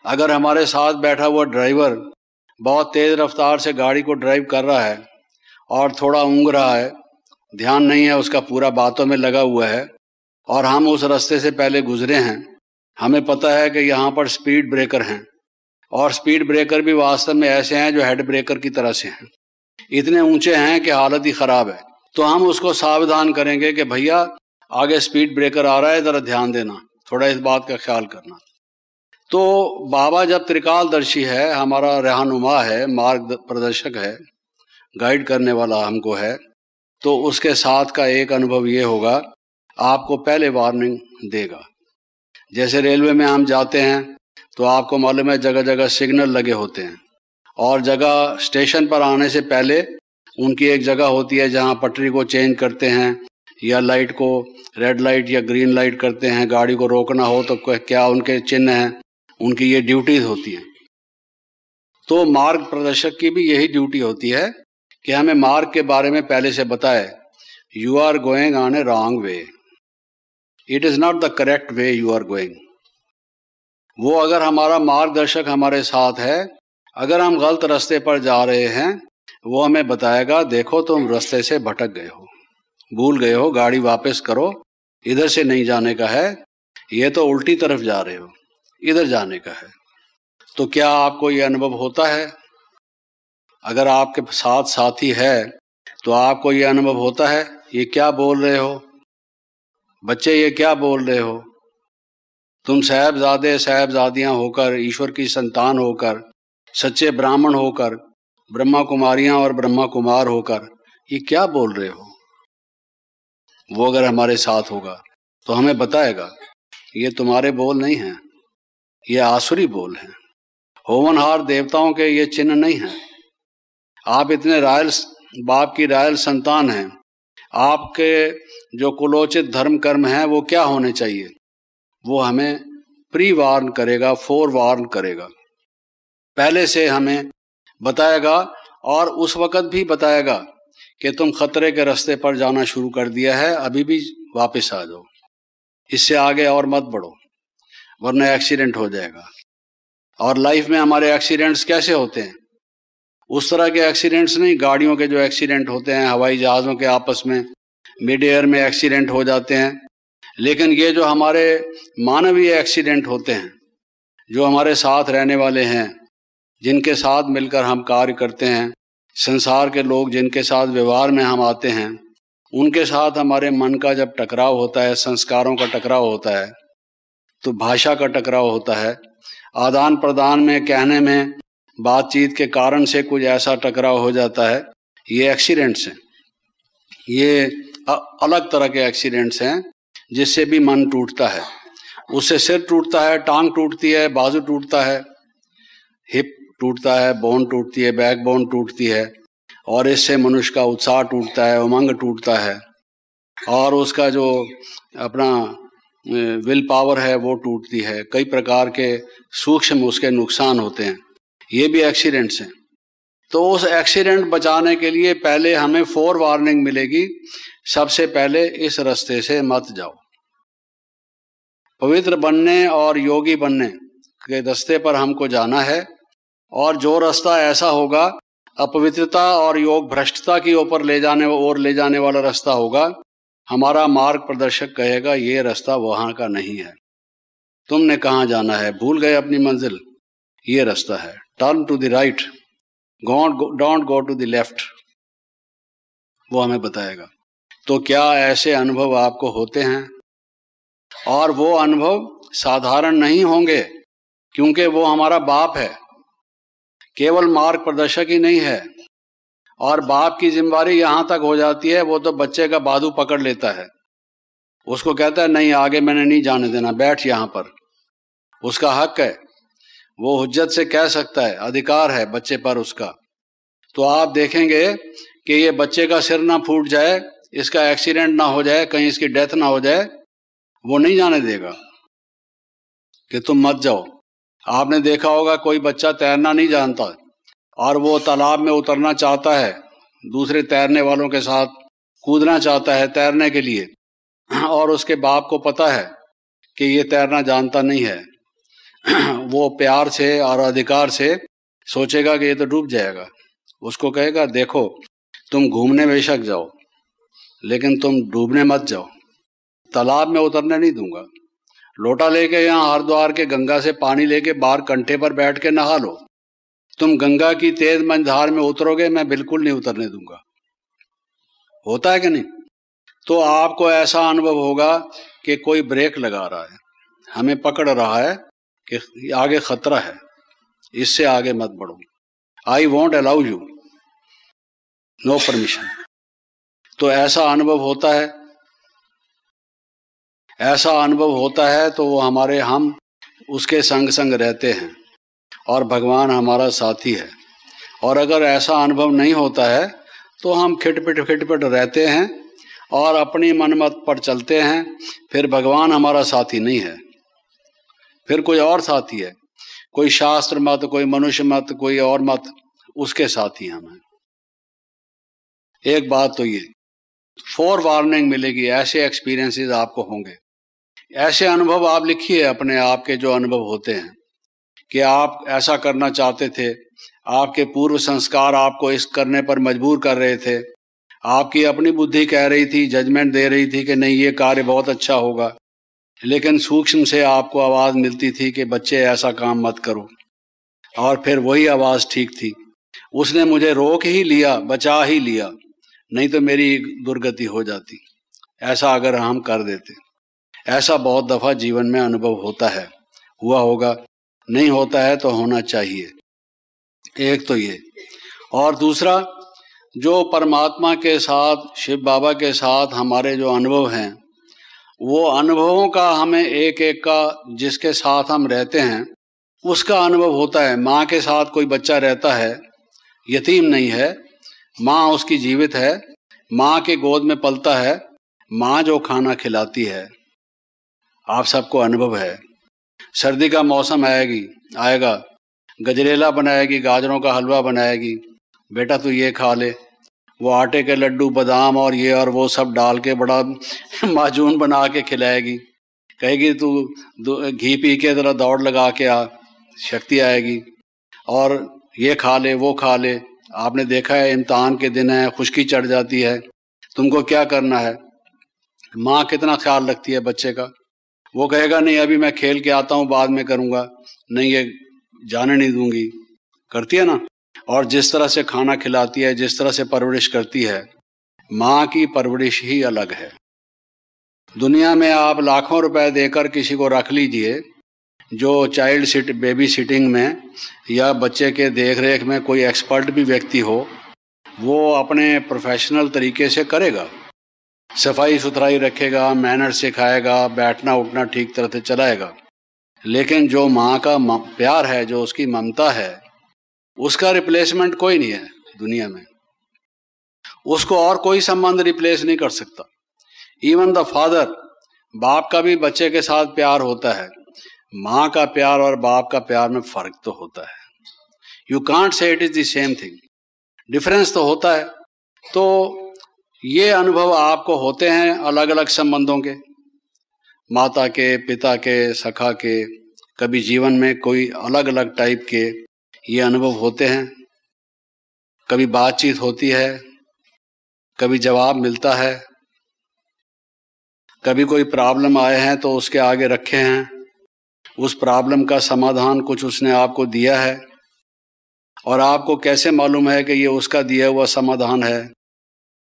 अगर हमारे साथ बैठा हुआ ड्राइवर बहुत तेज रफ्तार से गाड़ी को ड्राइव कर रहा है और थोड़ा ऊँघ रहा है, ध्यान नहीं है उसका, पूरा बातों में लगा हुआ है, और हम उस रास्ते से पहले गुजरे हैं, हमें पता है कि यहाँ पर स्पीड ब्रेकर हैं, और स्पीड ब्रेकर भी वास्तव में ऐसे हैं जो हेड ब्रेकर की तरह से हैं, इतने ऊंचे हैं कि हालत ही खराब है। तो हम उसको सावधान करेंगे कि भैया आगे स्पीड ब्रेकर आ रहा है, जरा ध्यान देना, थोड़ा इस बात का ख्याल करना। तो बाबा जब त्रिकालदर्शी है, हमारा रहनुमा है, मार्ग प्रदर्शक है, गाइड करने वाला हमको है, तो उसके साथ का एक अनुभव ये होगा, आपको पहले वार्निंग देगा। जैसे रेलवे में हम जाते हैं तो आपको मालूम है जगह जगह सिग्नल लगे होते हैं, और जगह स्टेशन पर आने से पहले उनकी एक जगह होती है जहां पटरी को चेंज करते हैं या लाइट को रेड लाइट या ग्रीन लाइट करते हैं, गाड़ी को रोकना हो तो क्या उनके चिन्ह हैं, उनकी ये ड्यूटीज होती हैं। तो मार्ग प्रदर्शक की भी यही ड्यूटी होती है कि हमें मार्ग के बारे में पहले से बताए, you are going on a wrong way, it is not the correct way you are going. वो अगर हमारा मार्गदर्शक हमारे साथ है, अगर हम गलत रास्ते पर जा रहे हैं, वो हमें बताएगा देखो तुम रास्ते से भटक गए हो, भूल गए हो, गाड़ी वापस करो, इधर से नहीं जाने का है, ये तो उल्टी तरफ जा रहे हो, इधर जाने का है। तो क्या आपको ये अनुभव होता है? अगर आपके साथ साथी है तो आपको ये अनुभव होता है, ये क्या बोल रहे हो बच्चे, ये क्या बोल रहे हो, तुम साहबजादे साहबजादियां होकर, ईश्वर की संतान होकर, सच्चे ब्राह्मण होकर, ब्रह्मा कुमारियां और ब्रह्मा कुमार होकर, ये क्या बोल रहे हो। वो अगर हमारे साथ होगा तो हमें बताएगा ये तुम्हारे बोल नहीं हैं, ये आसुरी बोल हैं, होवनहार देवताओं के ये चिन्ह नहीं हैं। आप इतने रायल बाप की रायल संतान हैं, आपके जो कुलोचित धर्म कर्म हैं वो क्या होने चाहिए, वो हमें प्री वार्न करेगा, फोर वार्न करेगा, पहले से हमें बताएगा, और उस वक्त भी बताएगा कि तुम खतरे के रास्ते पर जाना शुरू कर दिया है, अभी भी वापस आ जाओ, इससे आगे और मत बढ़ो वरना एक्सीडेंट हो जाएगा। और लाइफ में हमारे एक्सीडेंट्स कैसे होते हैं, उस तरह के एक्सीडेंट्स नहीं, गाड़ियों के जो एक्सीडेंट होते हैं, हवाई जहाज़ों के आपस में मिड एयर में एक्सीडेंट हो जाते हैं, लेकिन ये जो हमारे मानवीय एक्सीडेंट होते हैं, जो हमारे साथ रहने वाले हैं, जिनके साथ मिलकर हम कार्य करते हैं, संसार के लोग जिनके साथ व्यवहार में हम आते हैं, उनके साथ हमारे मन का जब टकराव होता है, संस्कारों का टकराव होता है, तो भाषा का टकराव होता है, आदान प्रदान में, कहने में, बातचीत के कारण से कुछ ऐसा टकराव हो जाता है, ये एक्सीडेंट्स हैं। ये अलग तरह के एक्सीडेंट्स हैं जिससे भी मन टूटता है, उससे सिर टूटता है, टांग टूटती है, बाजू टूटता है, हिप टूटता है, बोन टूटती है, बैक बोन टूटती है, और इससे मनुष्य का उत्साह टूटता है, उमंग टूटता है, और उसका जो अपना विल पावर है वो टूटती है, कई प्रकार के सूक्ष्म उसके नुकसान होते हैं, ये भी एक्सीडेंट्स हैं। तो उस एक्सीडेंट बचाने के लिए पहले हमें फोर वार्निंग मिलेगी। सबसे पहले इस रास्ते से मत जाओ, पवित्र बनने और योगी बनने के रास्ते पर हमको जाना है, और जो रास्ता ऐसा होगा अपवित्रता और योग भ्रष्टता की ओर ले जाने वाला रास्ता होगा, हमारा मार्ग प्रदर्शक कहेगा ये रास्ता वहां का नहीं है, तुमने कहाँ जाना है, भूल गए अपनी मंजिल, ये रास्ता है, turn to the right, don't go to the left, वो हमें बताएगा। तो क्या ऐसे अनुभव आपको होते हैं? और वो अनुभव साधारण नहीं होंगे, क्योंकि वो हमारा बाप है, केवल मार्ग प्रदर्शक ही नहीं है। और बाप की जिम्मेदारी यहां तक हो जाती है, वो तो बच्चे का बाजू पकड़ लेता है, उसको कहता है नहीं आगे मैंने नहीं जाने देना, बैठ यहां पर। उसका हक है, वो हुज्जत से कह सकता है, अधिकार है बच्चे पर उसका। तो आप देखेंगे कि ये बच्चे का सिर ना फूट जाए, इसका एक्सीडेंट ना हो जाए, कहीं इसकी डेथ ना हो जाए, वो नहीं जाने देगा कि तुम मत जाओ। आपने देखा होगा कोई बच्चा तैरना नहीं जानता और वो तालाब में उतरना चाहता है, दूसरे तैरने वालों के साथ कूदना चाहता है तैरने के लिए, और उसके बाप को पता है कि ये तैरना जानता नहीं है। वो प्यार से और अधिकार से सोचेगा कि ये तो डूब जाएगा, उसको कहेगा देखो तुम घूमने बेशक जाओ लेकिन तुम डूबने मत जाओ, तालाब में उतरने नहीं दूंगा। लोटा लेके यहाँ हरिद्वार के गंगा से पानी लेके बाहर कंठे पर बैठ के नहा लो, तुम गंगा की तेज मंझधार में उतरोगे, मैं बिल्कुल नहीं उतरने दूंगा। होता है कि नहीं? तो आपको ऐसा अनुभव होगा कि कोई ब्रेक लगा रहा है, हमें पकड़ रहा है कि आगे खतरा है, इससे आगे मत बढ़ो, I won't allow you, no permission. तो ऐसा अनुभव होता है, ऐसा अनुभव होता है तो वो हम उसके संग संग रहते हैं और भगवान हमारा साथी है। और अगर ऐसा अनुभव नहीं होता है तो हम खिटपिट रहते हैं और अपनी मनमत पर चलते हैं, फिर भगवान हमारा साथी नहीं है, फिर कोई और साथी है, कोई शास्त्र मत, कोई मनुष्य मत, कोई और मत, उसके साथी हम हैं। एक बात तो ये फोर वार्निंग मिलेगी, ऐसे एक्सपीरियंसेस आपको होंगे, ऐसे अनुभव आप लिखिए अपने आप के जो अनुभव होते हैं कि आप ऐसा करना चाहते थे, आपके पूर्व संस्कार आपको इस करने पर मजबूर कर रहे थे, आपकी अपनी बुद्धि कह रही थी, जजमेंट दे रही थी कि नहीं ये कार्य बहुत अच्छा होगा, लेकिन सूक्ष्म से आपको आवाज मिलती थी कि बच्चे ऐसा काम मत करो, और फिर वही आवाज ठीक थी, उसने मुझे रोक ही लिया, बचा ही लिया, नहीं तो मेरी दुर्गति हो जाती। ऐसा अगर हम कर देते, ऐसा बहुत दफा जीवन में अनुभव होता है, हुआ होगा, नहीं होता है तो होना चाहिए। एक तो ये, और दूसरा जो परमात्मा के साथ, शिव बाबा के साथ हमारे जो अनुभव हैं, वो अनुभवों का हमें एक एक का जिसके साथ हम रहते हैं उसका अनुभव होता है। माँ के साथ कोई बच्चा रहता है, यतीम नहीं है, माँ उसकी जीवित है, माँ के गोद में पलता है, माँ जो खाना खिलाती है, आप सबको अनुभव है। सर्दी का मौसम आएगा, गजरेला बनाएगी, गाजरों का हलवा बनाएगी, बेटा तू ये खा ले, वो आटे के लड्डू, बादाम और ये और वो सब डाल के बड़ा माजून बना के खिलाएगी, कहेगी तू घी पी के जरा दौड़ लगा के आ, शक्ति आएगी, और ये खा ले वो खा ले। आपने देखा है इम्तिहान के दिन है, खुश्की चढ़ जाती है, तुमको क्या करना है? माँ कितना ख्याल रखती है बच्चे का, वो कहेगा नहीं अभी मैं खेल के आता हूँ, बाद में करूँगा, नहीं ये जाने नहीं दूंगी, करती है ना। और जिस तरह से खाना खिलाती है, जिस तरह से परवरिश करती है, माँ की परवरिश ही अलग है। दुनिया में आप लाखों रुपए देकर किसी को रख लीजिए जो बेबी सिटिंग में या बच्चे के देख रेख में कोई एक्सपर्ट भी व्यक्ति हो, वो अपने प्रोफेशनल तरीके से करेगा, सफाई सुथराई रखेगा, मैनर सिखाएगा, बैठना उठना ठीक तरह से चलाएगा। लेकिन जो माँ का प्यार है, जो उसकी ममता है, उसका रिप्लेसमेंट कोई नहीं है दुनिया में, उसको और कोई संबंध रिप्लेस नहीं कर सकता। इवन द फादर, बाप का भी बच्चे के साथ प्यार होता है, माँ का प्यार और बाप का प्यार में फर्क तो होता है। You can't say it is the same thing, difference तो होता है। तो ये अनुभव आपको होते हैं अलग अलग संबंधों के, माता के, पिता के, सखा के, कभी जीवन में कोई अलग अलग टाइप के ये अनुभव होते हैं। कभी बातचीत होती है, कभी जवाब मिलता है, कभी कोई प्रॉब्लम आए हैं तो उसके आगे रखे हैं, उस प्रॉब्लम का समाधान कुछ उसने आपको दिया है, और आपको कैसे मालूम है कि ये उसका दिया हुआ समाधान है,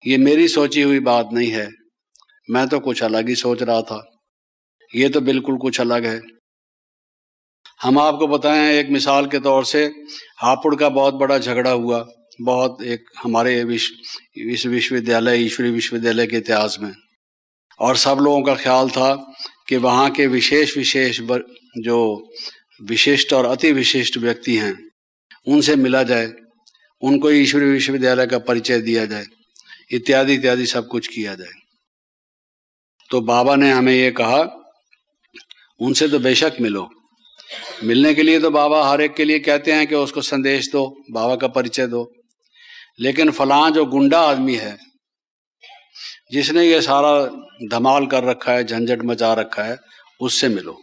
ये मेरी सोची हुई बात नहीं है, मैं तो कुछ अलग ही सोच रहा था, ये तो बिल्कुल कुछ अलग है। हम आपको बताएं एक मिसाल के तौर से, हापुड़ का बहुत बड़ा झगड़ा हुआ, बहुत एक हमारे विश्वविद्यालय, ईश्वरी विश्वविद्यालय के इतिहास में, और सब लोगों का ख्याल था कि वहाँ के विशेष जो विशिष्ट और अति विशिष्ट व्यक्ति हैं उनसे मिला जाए, उनको ईश्वरी विश्वविद्यालय का परिचय दिया जाए, इत्यादि इत्यादि सब कुछ किया जाए। तो बाबा ने हमें ये कहा, उनसे तो बेशक मिलो। मिलने के लिए तो बाबा हर एक के लिए कहते हैं कि उसको संदेश दो, बाबा का परिचय दो, लेकिन फलां जो गुंडा आदमी है जिसने ये सारा धमाल कर रखा है, झंझट मचा रखा है, उससे मिलो।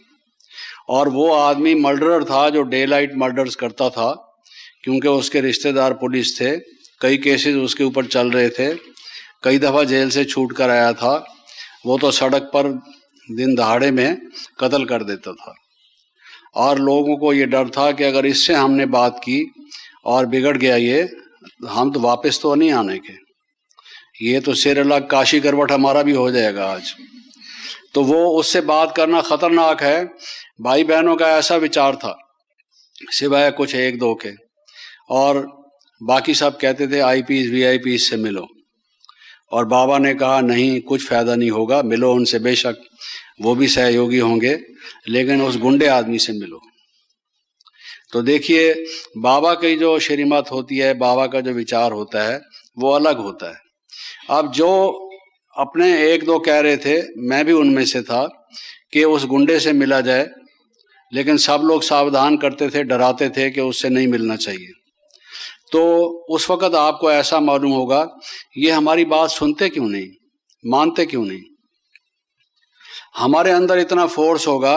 और वो आदमी मर्डरर था जो डे लाइट मर्डर्स करता था, क्योंकि उसके रिश्तेदार पुलिस थे, कई केसेस उसके ऊपर चल रहे थे, कई दफ़ा जेल से छूट कर आया था। वो तो सड़क पर दिन दहाड़े में कत्ल कर देता था, और लोगों को ये डर था कि अगर इससे हमने बात की और बिगड़ गया ये, हम तो वापस तो नहीं आने के, ये तो सिर अलग काशी करवट हमारा भी हो जाएगा आज। तो वो उससे बात करना खतरनाक है। भाई बहनों का ऐसा विचार था, सिवाय कुछ एक दो के, और बाकी सब कहते थे आईपीएस वीआईपीएस से मिलो। और बाबा ने कहा नहीं, कुछ फायदा नहीं होगा, मिलो उनसे, बेशक वो भी सहयोगी होंगे, लेकिन उस गुंडे आदमी से मिलो। तो देखिए, बाबा की जो श्रीमत होती है, बाबा का जो विचार होता है वो अलग होता है। अब जो अपने एक दो कह रहे थे, मैं भी उनमें से था, कि उस गुंडे से मिला जाए, लेकिन सब लोग सावधान करते थे, डराते थे कि उससे नहीं मिलना चाहिए। तो उस वक़्त आपको ऐसा मालूम होगा, ये हमारी बात सुनते क्यों नहीं, मानते क्यों नहीं। हमारे अंदर इतना फोर्स होगा,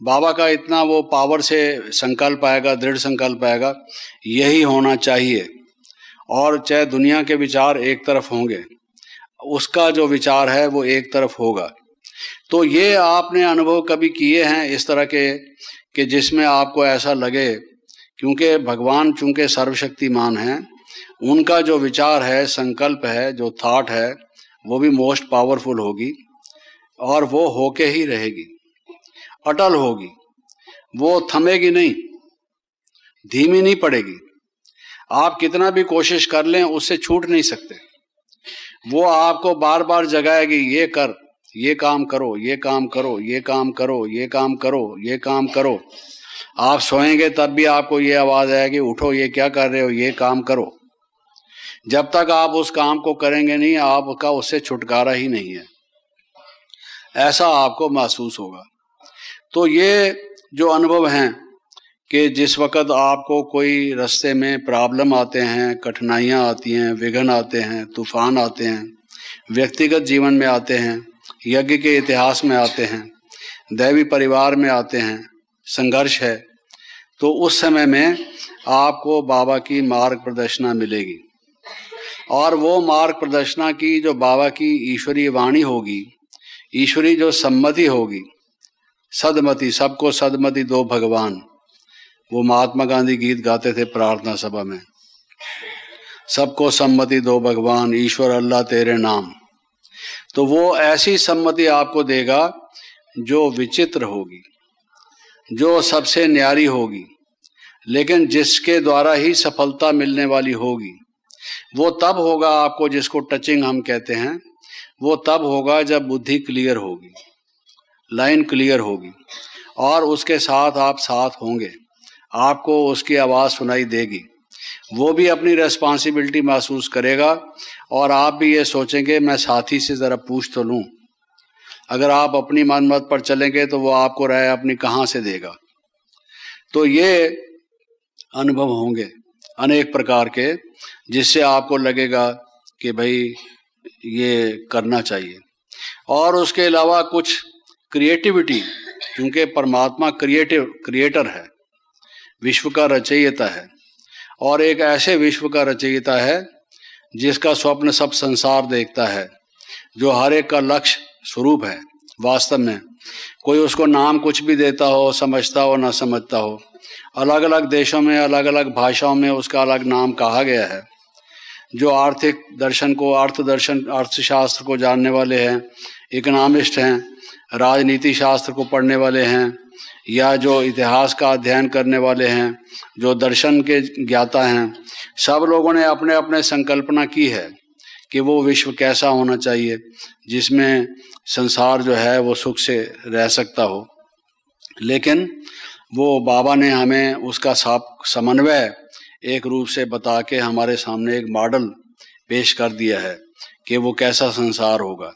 बाबा का इतना वो पावर से संकल्प आएगा, दृढ़ संकल्प आएगा, यही होना चाहिए, और चाहे दुनिया के विचार एक तरफ होंगे, उसका जो विचार है वो एक तरफ होगा। तो ये आपने अनुभव कभी किए हैं इस तरह के, कि जिसमें आपको ऐसा लगे, क्योंकि भगवान चूंकि सर्वशक्तिमान हैं, उनका जो विचार है, संकल्प है, जो थॉट है, वो भी मोस्ट पावरफुल होगी, और वो होके ही रहेगी, अटल होगी, वो थमेगी नहीं, धीमी नहीं पड़ेगी। आप कितना भी कोशिश कर लें, उससे छूट नहीं सकते। वो आपको बार बार जगाएगी, ये कर, ये काम करो, ये काम करो, ये काम करो, ये काम करो, ये काम करो। आप सोएंगे तब भी आपको ये आवाज आएगी, उठो, ये क्या कर रहे हो, ये काम करो। जब तक आप उस काम को करेंगे नहीं, आपका उससे छुटकारा ही नहीं है, ऐसा आपको महसूस होगा। तो ये जो अनुभव हैं कि जिस वक़्त आपको कोई रास्ते में प्रॉब्लम आते हैं, कठिनाइयाँ आती हैं, विघ्न आते हैं, तूफान आते हैं, व्यक्तिगत जीवन में आते हैं, यज्ञ के इतिहास में आते हैं, दैवी परिवार में आते हैं, संघर्ष है, तो उस समय में आपको बाबा की मार्ग प्रदर्शना मिलेगी। और वो मार्ग प्रदर्शना की जो बाबा की ईश्वरीय वाणी होगी, ईश्वरी जो सम्मति होगी, सदमति, सबको सदमति दो भगवान, वो महात्मा गांधी गीत गाते थे प्रार्थना सभा में, सबको सम्मति दो भगवान, ईश्वर अल्लाह तेरे नाम। तो वो ऐसी सम्मति आपको देगा जो विचित्र होगी, जो सबसे न्यारी होगी, लेकिन जिसके द्वारा ही सफलता मिलने वाली होगी। वो तब होगा आपको, जिसको टचिंग हम कहते हैं, वो तब होगा जब बुद्धि क्लियर होगी, लाइन क्लियर होगी, और उसके साथ आप साथ होंगे, आपको उसकी आवाज़ सुनाई देगी, वो भी अपनी रेस्पॉन्सिबिलिटी महसूस करेगा, और आप भी ये सोचेंगे मैं साथी से ज़रा पूछ तो लूँ। अगर आप अपनी मनमत पर चलेंगे तो वो आपको राय अपनी कहाँ से देगा। तो ये अनुभव होंगे अनेक प्रकार के, जिससे आपको लगेगा कि भाई ये करना चाहिए। और उसके अलावा कुछ क्रिएटिविटी, क्योंकि परमात्मा क्रिएटर है, विश्व का रचयिता है, और एक ऐसे विश्व का रचयिता है जिसका स्वप्न सब संसार देखता है, जो हर एक का लक्ष्य स्वरूप है। वास्तव में कोई उसको नाम कुछ भी देता हो, समझता हो ना समझता हो, अलग अलग देशों में अलग अलग भाषाओं में उसका अलग नाम कहा गया है। जो आर्थिक दर्शन को, अर्थशास्त्र को जानने वाले हैं, इकोनॉमिस्ट हैं, राजनीति शास्त्र को पढ़ने वाले हैं या जो इतिहास का अध्ययन करने वाले हैं, जो दर्शन के ज्ञाता हैं, सब लोगों ने अपने अपने संकल्पना की है कि वो विश्व कैसा होना चाहिए जिसमें संसार जो है वो सुख से रह सकता हो। लेकिन वो बाबा ने हमें उसका समन्वय एक रूप से बता के हमारे सामने एक मॉडल पेश कर दिया है कि वो कैसा संसार होगा।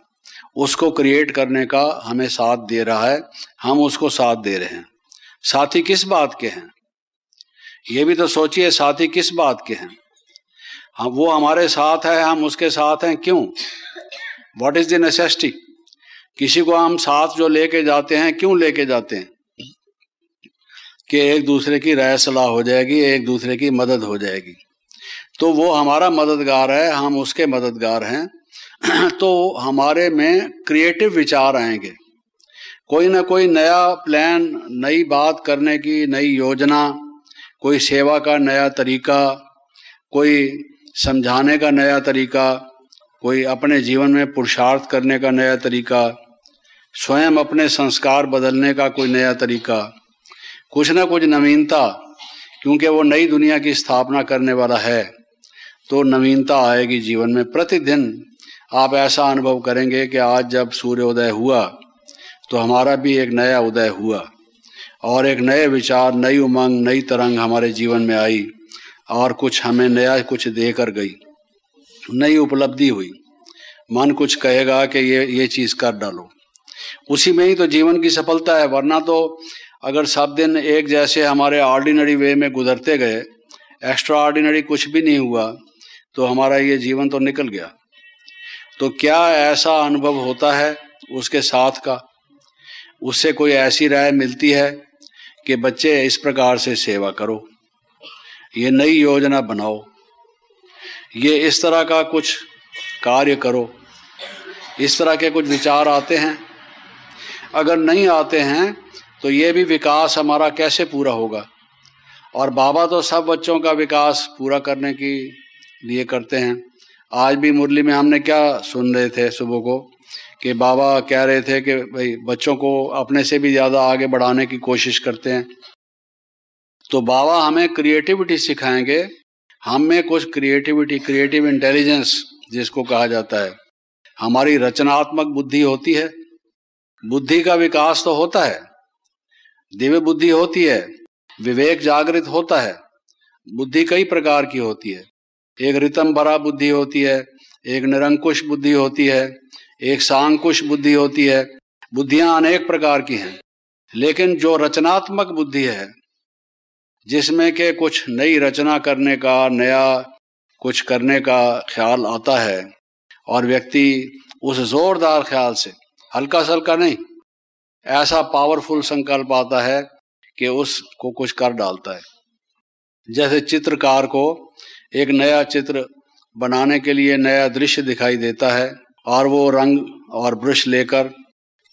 उसको क्रिएट करने का हमें साथ दे रहा है, हम उसको साथ दे रहे हैं। साथी किस बात के हैं, ये भी तो सोचिए, साथी किस बात के हैं। हम, वो हमारे साथ है, हम उसके साथ हैं, क्यों? What is the necessity? किसी को हम साथ जो लेके जाते हैं, क्यों लेके जाते हैं? कि एक दूसरे की राय सलाह हो जाएगी, एक दूसरे की मदद हो जाएगी। तो वो हमारा मददगार है, हम उसके मददगार हैं। तो हमारे में क्रिएटिव विचार आएंगे, कोई ना कोई नया प्लान, नई बात करने की नई योजना, कोई सेवा का नया तरीका, कोई समझाने का नया तरीका, कोई अपने जीवन में पुरुषार्थ करने का नया तरीका, स्वयं अपने संस्कार बदलने का कोई नया तरीका, कुछ ना कुछ नवीनता, क्योंकि वो नई दुनिया की स्थापना करने वाला है। तो नवीनता आएगी जीवन में। प्रतिदिन आप ऐसा अनुभव करेंगे कि आज जब सूर्योदय हुआ तो हमारा भी एक नया उदय हुआ और एक नए विचार, नई उमंग, नई तरंग हमारे जीवन में आई और कुछ हमें नया कुछ देकर गई, नई उपलब्धि हुई। मन कुछ कहेगा कि ये चीज कर डालो, उसी में ही तो जीवन की सफलता है। वरना तो अगर सब दिन एक जैसे हमारे ऑर्डिनरी वे में गुजरते गए, एक्स्ट्रा ऑर्डिनरी कुछ भी नहीं हुआ, तो हमारा ये जीवन तो निकल गया। तो क्या ऐसा अनुभव होता है उसके साथ का? उससे कोई ऐसी राय मिलती है कि बच्चे इस प्रकार से सेवा करो, ये नई योजना बनाओ, ये इस तरह का कुछ कार्य करो, इस तरह के कुछ विचार आते हैं? अगर नहीं आते हैं तो ये भी विकास हमारा कैसे पूरा होगा? और बाबा तो सब बच्चों का विकास पूरा करने के लिए करते हैं। आज भी मुरली में हमने क्या सुन रहे थे सुबह को कि बाबा कह रहे थे कि भाई बच्चों को अपने से भी ज्यादा आगे बढ़ाने की कोशिश करते हैं। तो बाबा हमें क्रिएटिविटी सिखाएंगे, हम में कुछ क्रिएटिविटी, क्रिएटिव इंटेलिजेंस जिसको कहा जाता है, हमारी रचनात्मक बुद्धि होती है। बुद्धि का विकास तो होता है, दिव्य बुद्धि होती है, विवेक जागृत होता है। बुद्धि कई प्रकार की होती है, एक रितम भरा बुद्धि होती है, एक निरंकुश बुद्धि होती है, एक सांकुश बुद्धि होती है। बुद्धियां अनेक प्रकार की हैं, लेकिन जो रचनात्मक बुद्धि है, जिसमें के कुछ नई रचना करने का, नया कुछ करने का ख्याल आता है और व्यक्ति उस जोरदार ख्याल से, हल्का सल्का नहीं, ऐसा पावरफुल संकल्प आता है कि उसको कुछ कर डालता है। जैसे चित्रकार को एक नया चित्र बनाने के लिए नया दृश्य दिखाई देता है और वो रंग और ब्रश लेकर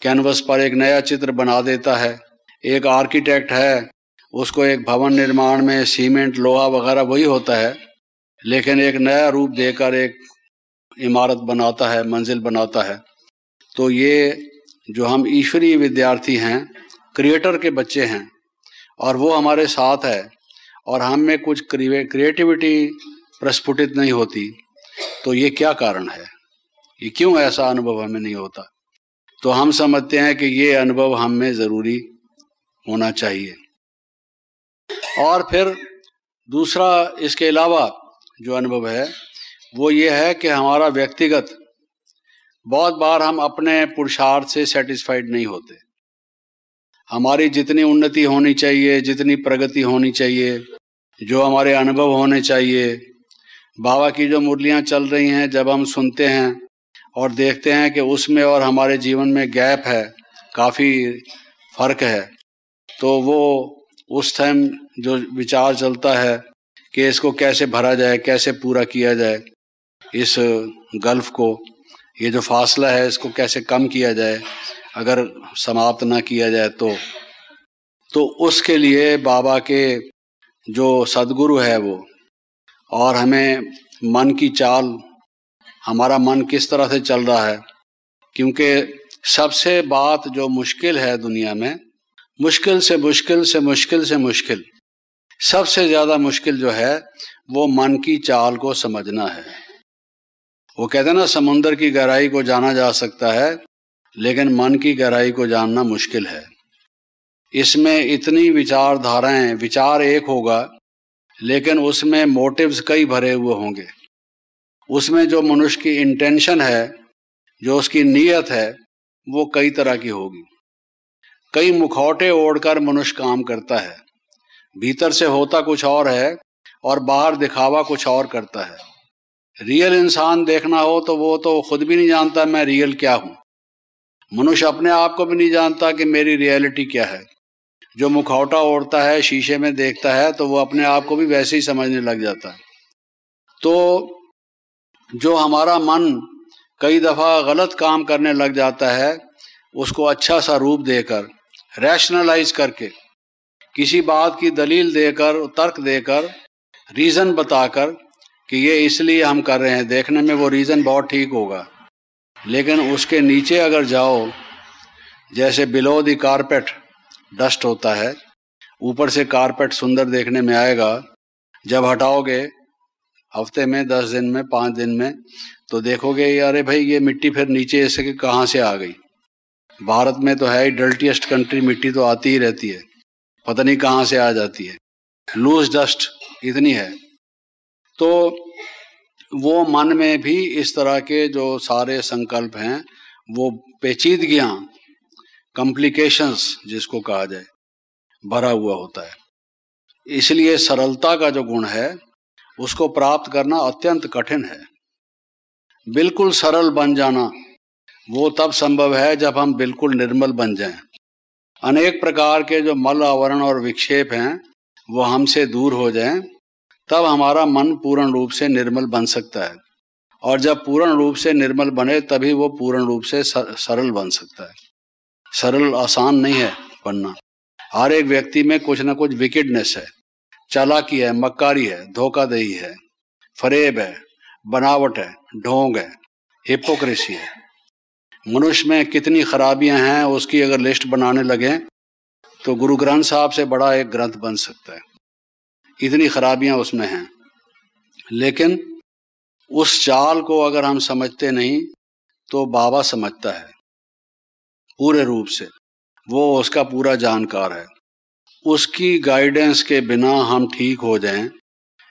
कैनवस पर एक नया चित्र बना देता है। एक आर्किटेक्ट है, उसको एक भवन निर्माण में सीमेंट, लोहा वगैरह वही होता है, लेकिन एक नया रूप देकर एक इमारत बनाता है, मंजिल बनाता है। तो ये जो हम ईश्वरीय विद्यार्थी हैं, क्रिएटर के बच्चे हैं, और वो हमारे साथ है और हम में कुछ क्रिएटिविटी प्रस्फुटित नहीं होती, तो ये क्या कारण है? ये क्यों ऐसा अनुभव हमें नहीं होता? तो हम समझते हैं कि ये अनुभव हम में जरूरी होना चाहिए। और फिर दूसरा इसके अलावा जो अनुभव है वो ये है कि हमारा व्यक्तिगत, बहुत बार हम अपने पुरुषार्थ से सेटिस्फाइड नहीं होते। हमारी जितनी उन्नति होनी चाहिए, जितनी प्रगति होनी चाहिए, जो हमारे अनुभव होने चाहिए, बाबा की जो मुरलियां चल रही हैं, जब हम सुनते हैं और देखते हैं कि उसमें और हमारे जीवन में गैप है, काफ़ी फर्क है, तो वो उस टाइम जो विचार चलता है कि इसको कैसे भरा जाए, कैसे पूरा किया जाए, इस गल्फ को, ये जो फासला है इसको कैसे कम किया जाए, अगर समाप्त ना किया जाए तो उसके लिए बाबा के जो सदगुरु है वो, और हमें मन की चाल, हमारा मन किस तरह से चल रहा है, क्योंकि सबसे बात जो मुश्किल है दुनिया में, मुश्किल से मुश्किल से मुश्किल से मुश्किल, सबसे ज्यादा मुश्किल जो है वो मन की चाल को समझना है। वो कहते हैं ना, समुद्र की गहराई को जाना जा सकता है लेकिन मन की गहराई को जानना मुश्किल है। इसमें इतनी विचारधाराएं, विचार एक होगा लेकिन उसमें मोटिव्स कई भरे हुए होंगे। उसमें जो मनुष्य की इंटेंशन है, जो उसकी नीयत है, वो कई तरह की होगी। कई मुखौटे ओढ़कर मनुष्य काम करता है, भीतर से होता कुछ और है और बाहर दिखावा कुछ और करता है। रियल इंसान देखना हो तो वो तो खुद भी नहीं जानता मैं रियल क्या हूं। मनुष्य अपने आप को भी नहीं जानता कि मेरी रियलिटी क्या है। जो मुखौटा ओढ़ता है, शीशे में देखता है, तो वो अपने आप को भी वैसे ही समझने लग जाता है। तो जो हमारा मन कई दफा गलत काम करने लग जाता है, उसको अच्छा सा रूप देकर, रैशनलाइज करके, किसी बात की दलील देकर, तर्क देकर, रीजन बताकर कि ये इसलिए हम कर रहे हैं, देखने में वो रीजन बहुत ठीक होगा, लेकिन उसके नीचे अगर जाओ, जैसे बिलो द कारपेट डस्ट होता है, ऊपर से कारपेट सुंदर देखने में आएगा, जब हटाओगे हफ्ते में, 10 दिन में, 5 दिन में, तो देखोगे अरे भाई ये मिट्टी फिर नीचे ऐसे कहाँ से आ गई। भारत में तो है ही डर्टीएस्ट कंट्री, मिट्टी तो आती ही रहती है, पता नहीं कहाँ से आ जाती है, लूज डस्ट इतनी है। तो वो मन में भी इस तरह के जो सारे संकल्प हैं, वो पेचीदगियां, कॉम्प्लिकेशंस जिसको कहा जाए, भरा हुआ होता है। इसलिए सरलता का जो गुण है उसको प्राप्त करना अत्यंत कठिन है। बिल्कुल सरल बन जाना वो तब संभव है जब हम बिल्कुल निर्मल बन जाएं। अनेक प्रकार के जो मल आवरण और विक्षेप हैं वो हमसे दूर हो जाएं, तब हमारा मन पूर्ण रूप से निर्मल बन सकता है। और जब पूर्ण रूप से निर्मल बने तभी वो पूर्ण रूप से सरल बन सकता है। सरल आसान नहीं है बनना। हर एक व्यक्ति में कुछ ना कुछ विकेडनेस है, चालाकी है, मक्कारी है, धोखाधड़ी है, फरेब है, बनावट है, ढोंग है, हिपोक्रेसी है। मनुष्य में कितनी खराबियां हैं उसकी अगर लिस्ट बनाने लगे तो गुरु ग्रंथ साहब से बड़ा एक ग्रंथ बन सकता है, इतनी खराबियां उसमें हैं। लेकिन उस चाल को अगर हम समझते नहीं तो बाबा समझता है पूरे रूप से, वो उसका पूरा जानकार है। उसकी गाइडेंस के बिना हम ठीक हो जाएं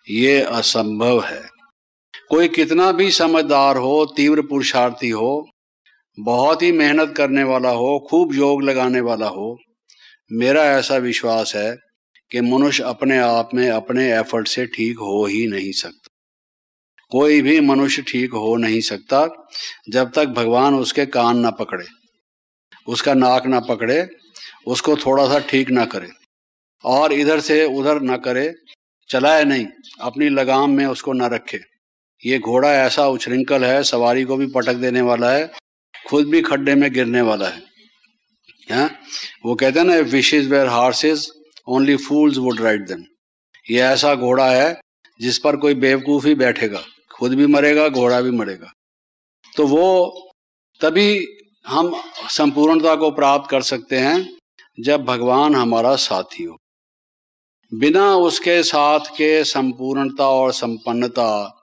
ये असंभव है। कोई कितना भी समझदार हो, तीव्र पुरुषार्थी हो, बहुत ही मेहनत करने वाला हो, खूब योग लगाने वाला हो, मेरा ऐसा विश्वास है कि मनुष्य अपने आप में अपने एफर्ट से ठीक हो ही नहीं सकता। कोई भी मनुष्य ठीक हो नहीं सकता जब तक भगवान उसके कान ना पकड़े, उसका नाक ना पकड़े, उसको थोड़ा सा ठीक ना करे और इधर से उधर ना करे, चलाए नहीं, अपनी लगाम में उसको ना रखे। ये घोड़ा ऐसा उछृंखल है, सवारी को भी पटक देने वाला है, खुद भी खड्डे में गिरने वाला है। वो कहते हैं ना, if wishes were horses only fools would ride them. ये ऐसा घोड़ा है जिस पर कोई बेवकूफ ही बैठेगा, खुद भी मरेगा, घोड़ा भी मरेगा। तो वो तभी हम संपूर्णता को प्राप्त कर सकते हैं जब भगवान हमारा साथी हो। बिना उसके साथ के संपूर्णता और संपन्नता,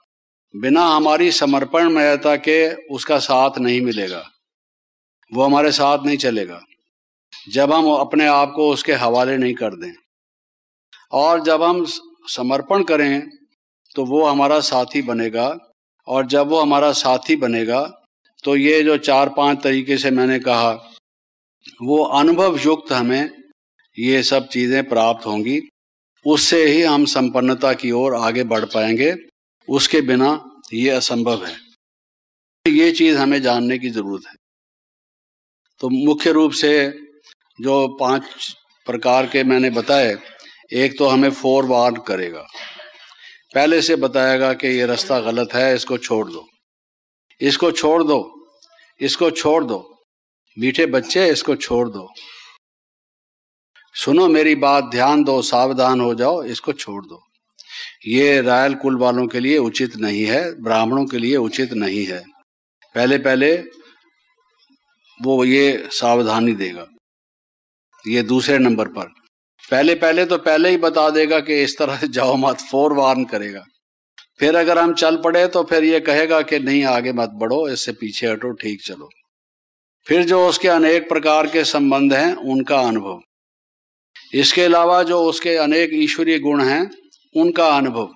बिना हमारी समर्पणमयता के उसका साथ नहीं मिलेगा, वो हमारे साथ नहीं चलेगा। जब हम अपने आप को उसके हवाले नहीं कर दें और जब हम समर्पण करें तो वो हमारा साथी बनेगा। और जब वो हमारा साथी बनेगा तो ये जो 4-5 तरीके से मैंने कहा, वो अनुभव युक्त हमें ये सब चीजें प्राप्त होंगी। उससे ही हम संपन्नता की ओर आगे बढ़ पाएंगे, उसके बिना ये असंभव है। ये चीज हमें जानने की जरूरत है। तो मुख्य रूप से जो 5 प्रकार के मैंने बताए, एक तो हमें फोरवार्न करेगा, पहले से बताएगा कि ये रास्ता गलत है, इसको छोड़ दो, इसको छोड़ दो, इसको छोड़ दो, मीठे बच्चे इसको छोड़ दो, सुनो मेरी बात, ध्यान दो, सावधान हो जाओ, इसको छोड़ दो। ये रायल कुल वालों के लिए उचित नहीं है, ब्राह्मणों के लिए उचित नहीं है। पहले पहले वो ये सावधानी देगा। ये दूसरे नंबर पर। पहले तो पहले ही बता देगा कि इस तरह से जाओ मत, फोरवार्न करेगा। फिर अगर हम चल पड़े तो फिर ये कहेगा कि नहीं आगे मत बढ़ो, इससे पीछे हटो, ठीक चलो। फिर जो उसके अनेक प्रकार के संबंध हैं उनका अनुभव, इसके अलावा जो उसके अनेक ईश्वरीय गुण हैं उनका अनुभव,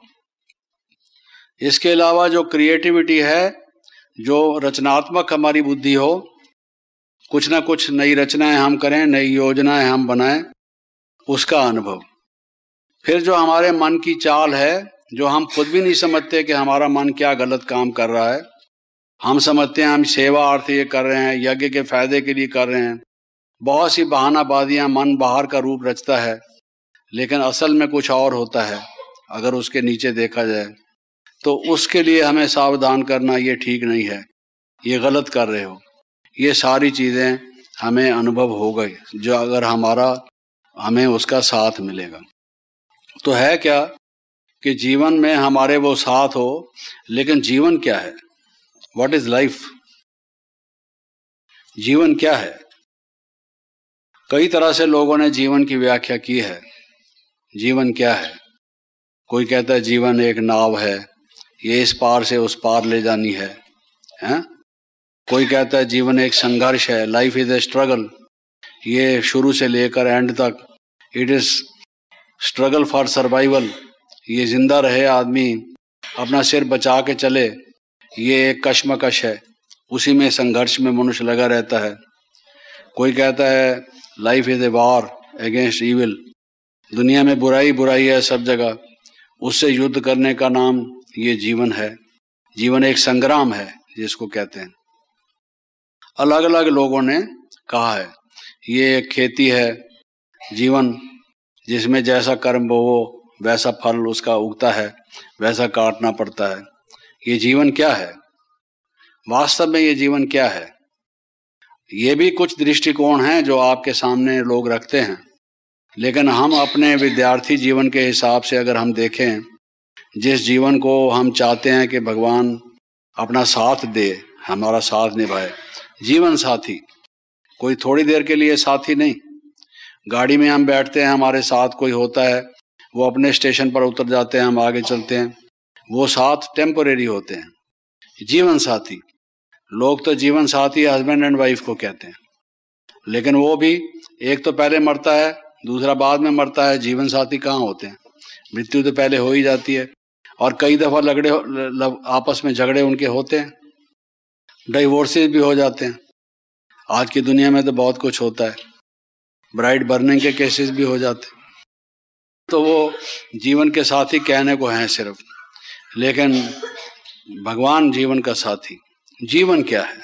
इसके अलावा जो क्रिएटिविटी है, जो रचनात्मक हमारी बुद्धि हो, कुछ ना कुछ नई रचनाएं हम करें, नई योजनाएं हम बनाएं, उसका अनुभव। फिर जो हमारे मन की चाल है, जो हम खुद भी नहीं समझते कि हमारा मन क्या गलत काम कर रहा है, हम समझते हैं हम सेवा अर्थ ये कर रहे हैं, यज्ञ के फायदे के लिए कर रहे हैं, बहुत सी बहानाबाजियां मन बाहर का रूप रचता है, लेकिन असल में कुछ और होता है अगर उसके नीचे देखा जाए। तो उसके लिए हमें सावधान करना, ये ठीक नहीं है, ये गलत कर रहे हो। ये सारी चीजें हमें अनुभव हो गई जो अगर हमें उसका साथ मिलेगा। तो है क्या कि जीवन में हमारे वो साथ हो, लेकिन जीवन क्या है? What is life? जीवन क्या है? कई तरह से लोगों ने जीवन की व्याख्या की है। जीवन क्या है? कोई कहता है जीवन एक नाव है, ये इस पार से उस पार ले जानी है, हैं? कोई कहता है जीवन एक संघर्ष है, लाइफ इज ए स्ट्रगल, ये शुरू से लेकर एंड तक it is struggle for survival, ये जिंदा रहे आदमी, अपना सिर बचा के चले, ये एक कश्मकश है, उसी में संघर्ष में मनुष्य लगा रहता है। कोई कहता है life is a war against evil, दुनिया में बुराई बुराई है सब जगह, उससे युद्ध करने का नाम ये जीवन है। जीवन एक संग्राम है जिसको कहते हैं। अलग अलग लोगों ने कहा है ये एक खेती है, जीवन जिसमें जैसा कर्म बोवो वैसा फल उसका उगता है, वैसा काटना पड़ता है। ये जीवन क्या है? वास्तव में ये जीवन क्या है? ये भी कुछ दृष्टिकोण हैं जो आपके सामने लोग रखते हैं, लेकिन हम अपने विद्यार्थी जीवन के हिसाब से अगर हम देखें, जिस जीवन को हम चाहते हैं कि भगवान अपना साथ दे, हमारा साथ निभाए, जीवन साथी कोई थोड़ी देर के लिए साथी नहीं। गाड़ी में हम बैठते हैं, हमारे साथ कोई होता है, वो अपने स्टेशन पर उतर जाते हैं, हम आगे चलते हैं, वो साथ टेम्परेरी होते हैं। जीवन साथी, लोग तो जीवन साथी हस्बैंड एंड वाइफ को कहते हैं, लेकिन वो भी एक तो पहले मरता है, दूसरा बाद में मरता है। जीवन साथी कहाँ होते हैं? मृत्यु तो पहले हो ही जाती है, और कई दफा आपस में झगड़े उनके होते हैं, डिवोर्सेस भी हो जाते हैं। आज की दुनिया में तो बहुत कुछ होता है, ब्राइड बर्निंग के केसेस भी हो जाते हैं। तो वो जीवन के साथी कहने को हैं सिर्फ, लेकिन भगवान जीवन का साथी। जीवन क्या है?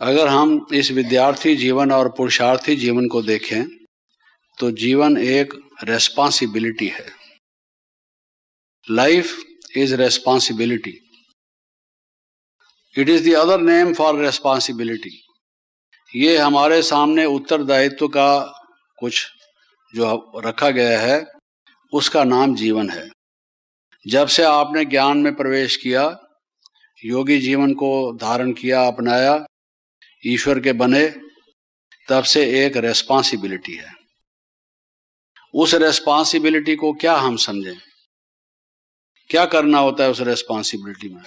अगर हम इस विद्यार्थी जीवन और पुरुषार्थी जीवन को देखें तो जीवन एक रेस्पॉन्सिबिलिटी है। Life is responsibility, it is the other name for responsibility. ये हमारे सामने उत्तरदायित्व का कुछ जो रखा गया है, उसका नाम जीवन है। जब से आपने ज्ञान में प्रवेश किया, योगी जीवन को धारण किया, अपनाया, ईश्वर के बने, तब से एक रेस्पॉन्सिबिलिटी है। उस रेस्पॉन्सिबिलिटी को क्या हम समझें? क्या करना होता है उस रेस्पॉन्सिबिलिटी में?